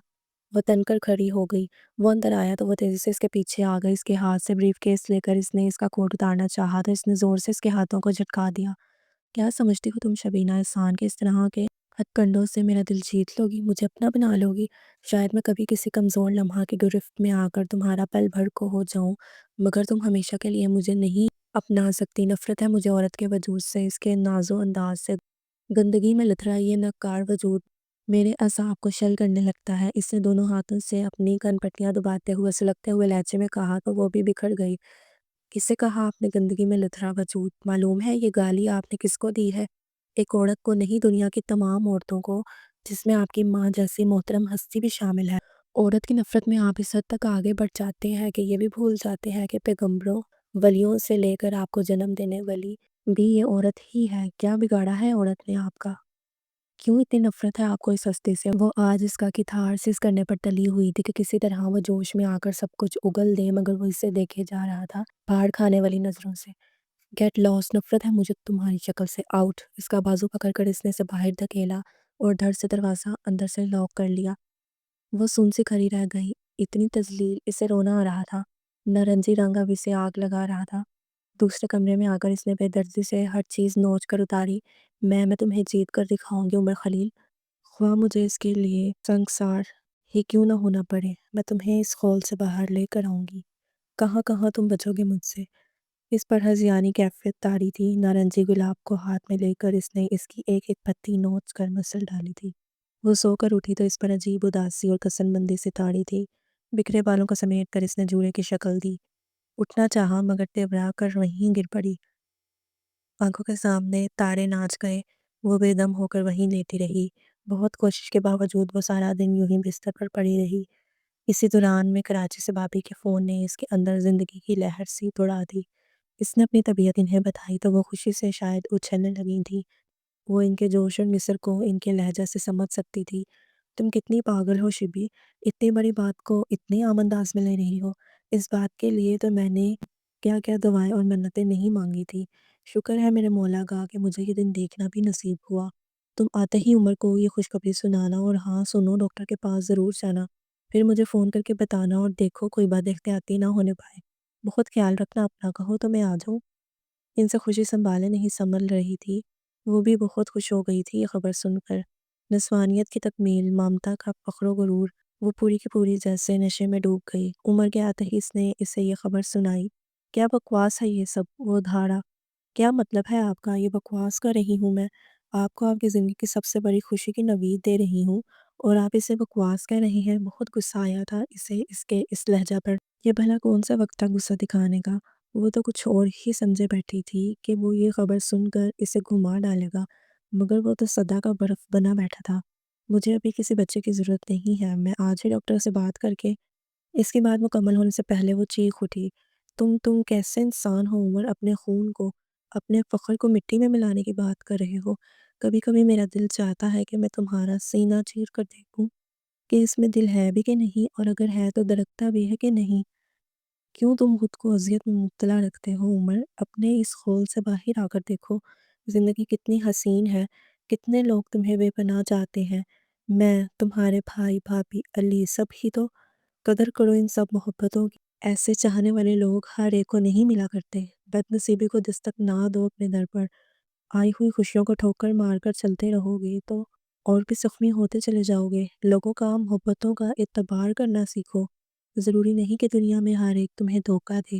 وہ تن کر کھڑی ہو گئی۔ وہ اندر آیا تو وہ تیزی سے اس کے پیچھے آ گئی۔ اس کے ہاتھ سے بریف کیس لے کر اس نے اس کا کوٹ اتارنا چاہا تو اس نے زور سے اس کے ہاتھوں کو جھٹکا دیا۔ کیا سمجھتی ہو تم شبینہ احسان کے اس طرح کے ہتھ کنڈوں سے میرا دل جیت لو گی، مجھے اپنا بنا لو گی؟ شاید میں کبھی کسی کمزور لمحہ کی گرفت میں آ کر تمہارا پل بھر کو ہو جاؤں، مگر تم ہمیشہ کے لیے مجھے نہیں اپنا سکتی۔ نفرت ہے مجھے عورت کے وجود سے، اس کے ناز و انداز سے۔ گندگی میں لتھڑا یہ نکار وجود میرے اعصاب کو شل کرنے لگتا ہے۔ اس نے دونوں ہاتھوں سے اپنی کن پٹیاں دباتے ہوئے سلگتے ہوئے لہجے میں کہا تو وہ بھی بکھر گئی۔ کسے کہا آپ نے گندگی میں لتھڑا وجود؟ معلوم ہے یہ گالی آپ نے کس کو دی ہے؟ ایک عورت کو نہیں، دنیا کی تمام عورتوں کو، جس میں آپ کی ماں جیسی محترم ہستی بھی شامل ہے۔ عورت کی نفرت میں آپ اس حد تک آگے بڑھ جاتے ہیں کہ یہ بھی بھول جاتے ہیں کہ پیغمبروں، ولیوں سے لے کر آپ کو جنم دینے والی بھی یہ عورت ہی ہے۔ کیا بگاڑا ہے عورت نے آپ کا؟ کیوں اتنی نفرت ہے آپ کو اس ہستی سے؟ وہ آج اس کا کتھارسس کرنے پر تلی ہوئی تھی کہ کسی طرح وہ جوش میں آ کر سب کچھ اگل دے، مگر وہ اسے دیکھے جا رہا تھا پھاڑ کھانے والی نظروں سے۔ گیٹ لاس، نفرت ہے مجھے تمہاری شکل سے، آؤٹ۔ اس کا بازو پکڑ کر اس نے اسے باہر دھکیلا اور دھڑ سے دروازہ اندر سے لاک کر لیا۔ وہ سن سی کھڑی رہ گئی۔ اتنی تذلیل، اسے رونا آ رہا تھا۔ نارنجی رنگ اب اسے آگ لگا رہا تھا۔ دوسرے کمرے میں آ کر اس نے بے دردی سے ہر چیز نوچ کر اتاری۔ میں تمہیں جیت کر دکھاؤں گی عمر خلیل، خواہ مجھے اس کے لیے سنگسار ہی کیوں نہ ہونا پڑے۔ میں تمہیں اس خول سے باہر لے کر آؤں گی۔ کہاں کہاں تم بچو گے مجھ سے؟ اس پر ہذیانی کیفیت طاری تھی۔ نارنجی گلاب کو ہاتھ میں لے کر اس نے اس کی ایک ایک پتی نوچ کر مسل ڈالی تھی۔ وہ سو کر اٹھی تو اس پر عجیب اداسی اور کسن بندی سے طاری تھی۔ بکھرے بالوں کو سمیٹ کر اس نے جوڑے کی شکل دی۔ اٹھنا چاہا مگر ٹیبرا کر وہیں گر پڑی۔ آنکھوں کے سامنے تارے ناچ گئے۔ وہ بے دم ہو کر وہیں لیٹی رہی۔ بہت کوشش کے باوجود وہ سارا دن یوں ہی بستر پر پڑی رہی۔ اسی دوران میں کراچی سے بابی کے فون نے اس کے اندر زندگی کی لہر سی دوڑا دی۔ اس نے اپنی طبیعت انہیں بتائی تو وہ خوشی سے شاید اچھلنے لگی تھی۔ وہ ان کے جوش اور مصر کو ان کے لہجہ سے سمجھ سکتی تھی۔ تم کتنی پاگل ہو شبی، اتنی بڑی بات کو اتنے عام انداز میں لے رہی ہو۔ اس بات کے لیے تو میں نے کیا کیا دعائیں اور منتیں نہیں مانگی تھی۔ شکر ہے میرے مولا کا کہ مجھے یہ دن دیکھنا بھی نصیب ہوا۔ تم آتے ہی عمر کو یہ خوشخبری سنانا، اور ہاں سنو، ڈاکٹر کے پاس ضرور جانا، پھر مجھے فون کر کے بتانا، اور دیکھو کوئی بات احتیاطی نہ ہونے پائے۔ بہت خیال رکھنا اپنا، کہو تو میں آ جاؤں۔ ان سے خوشی سنبھالے نہیں سنبھل رہی تھی۔ وہ بھی بہت خوش ہو گئی تھی یہ خبر سن کر۔ نسوانیت کی تکمیل، ممتا کا فخر و غرور، وہ پوری کی پوری جیسے نشے میں ڈوب گئی۔ عمر کے آتے ہی اس نے اسے یہ خبر سنائی۔ کیا بکواس ہے یہ سب؟ وہ دھاڑا۔ کیا مطلب ہے آپ کا؟ یہ بکواس کر رہی ہوں میں؟ آپ کو آپ کی زندگی کی سب سے بڑی خوشی کی نوید دے رہی ہوں اور آپ اسے بکواس کہہ رہی ہیں؟ بہت غصہ آیا تھا اسے اس کے اس لہجہ پر۔ یہ بھلا کون سا وقت تھا غصہ دکھانے کا؟ وہ تو کچھ اور ہی سمجھے بیٹھی تھی کہ وہ یہ خبر سن کر اسے گھما ڈالے گا، مگر وہ تو صدا کا برف بنا بیٹھا تھا۔ مجھے ابھی کسی بچے کی ضرورت نہیں ہے، میں آج ہی ڈاکٹر سے بات کر کے۔ اس کی بات مکمل ہونے سے پہلے وہ چیخ اٹھی۔ تم کیسے انسان ہو عمر؟ اپنے خون کو، اپنے فخر کو مٹی میں ملانے کی بات کر رہے ہو۔ کبھی کبھی میرا دل چاہتا ہے کہ میں تمہارا سینہ چیر کر دیکھوں کہ اس میں دل ہے بھی کہ نہیں، اور اگر ہے تو دھڑکتا بھی ہے کہ نہیں۔ کیوں تم خود کو اذیت میں مبتلا رکھتے ہو عمر؟ اپنے اس خول سے باہر آ کر دیکھو، زندگی کتنی حسین ہے، کتنے لوگ تمہیں بے پناہ چاہتے ہیں۔ میں، تمہارے بھائی بھابھی، علی، سب ہی تو۔ قدر کرو ان سب محبتوں کی۔ ایسے چاہنے والے لوگ ہر ایک کو نہیں ملا کرتے۔ بد نصیبی کو دستک نہ دو اپنے در پر۔ آئی ہوئی خوشیوں کو ٹھوکر مار کر چلتے رہو گے تو اور بھی زخمی ہوتے چلے جاؤ گے۔ لوگوں کا، محبتوں کا اعتبار کرنا سیکھو۔ ضروری نہیں کہ دنیا میں ہر ایک تمہیں دھوکہ دے۔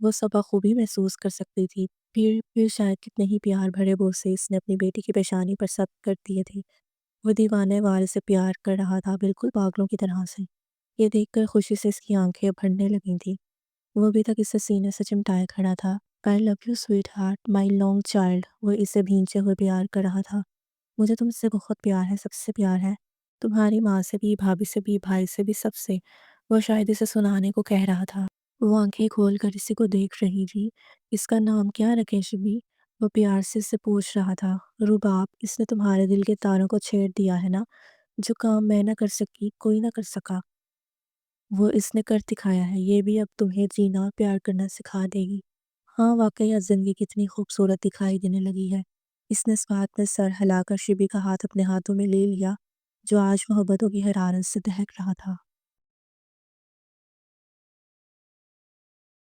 وہ سب بخوبی محسوس کر سکتی تھی۔ پھر شاید کتنے ہی پیار بھرے بوسے اس نے اپنی بیٹی کی پیشانی پر ثبت کر دیے تھے۔ وہ دیوانے وال سے پیار کر رہا تھا، بالکل پاگلوں کی طرح سے۔ یہ دیکھ کر خوشی سے اس کی آنکھیں بھرنے لگی تھیں۔ وہ ابھی تک اسے سینے سے چمٹائے کھڑا تھا۔ "I love you sweetheart, my long child", وہ اسے بھینچے ہوئے پیار کر رہا تھا۔ "مجھے تم سے بہت پیار ہے، سب سے پیار ہے، تمہاری ماں سے بھی، بھابھی سے بھی، بھائی سے بھی، سب سے"۔ وہ شاید اسے سنانے کو کہہ رہا تھا۔ وہ آنکھیں کھول کر اسی کو دیکھ رہی تھی۔ "اس کا نام کیا رکھیں شبی"، وہ پیار سے اس سے پوچھ رہا تھا۔ "رباب، اس نے تمہارے دل کے تاروں کو چھیڑ دیا ہے نا، جو کام میں نہ کر سکی، کوئی نہ کر سکا، وہ اس نے کر دکھایا ہے، یہ بھی اب تمہیں جینا اور پیار کرنا سکھا دے گی"۔ ہاں واقعی اب زندگی کتنی خوبصورت دکھائی دینے لگی ہے۔ اس نے اس بات میں سر ہلا کر شبی کا ہاتھ اپنے ہاتھوں میں لے لیا، جو آج محبتوں کی حرارت سے دہک رہا تھا۔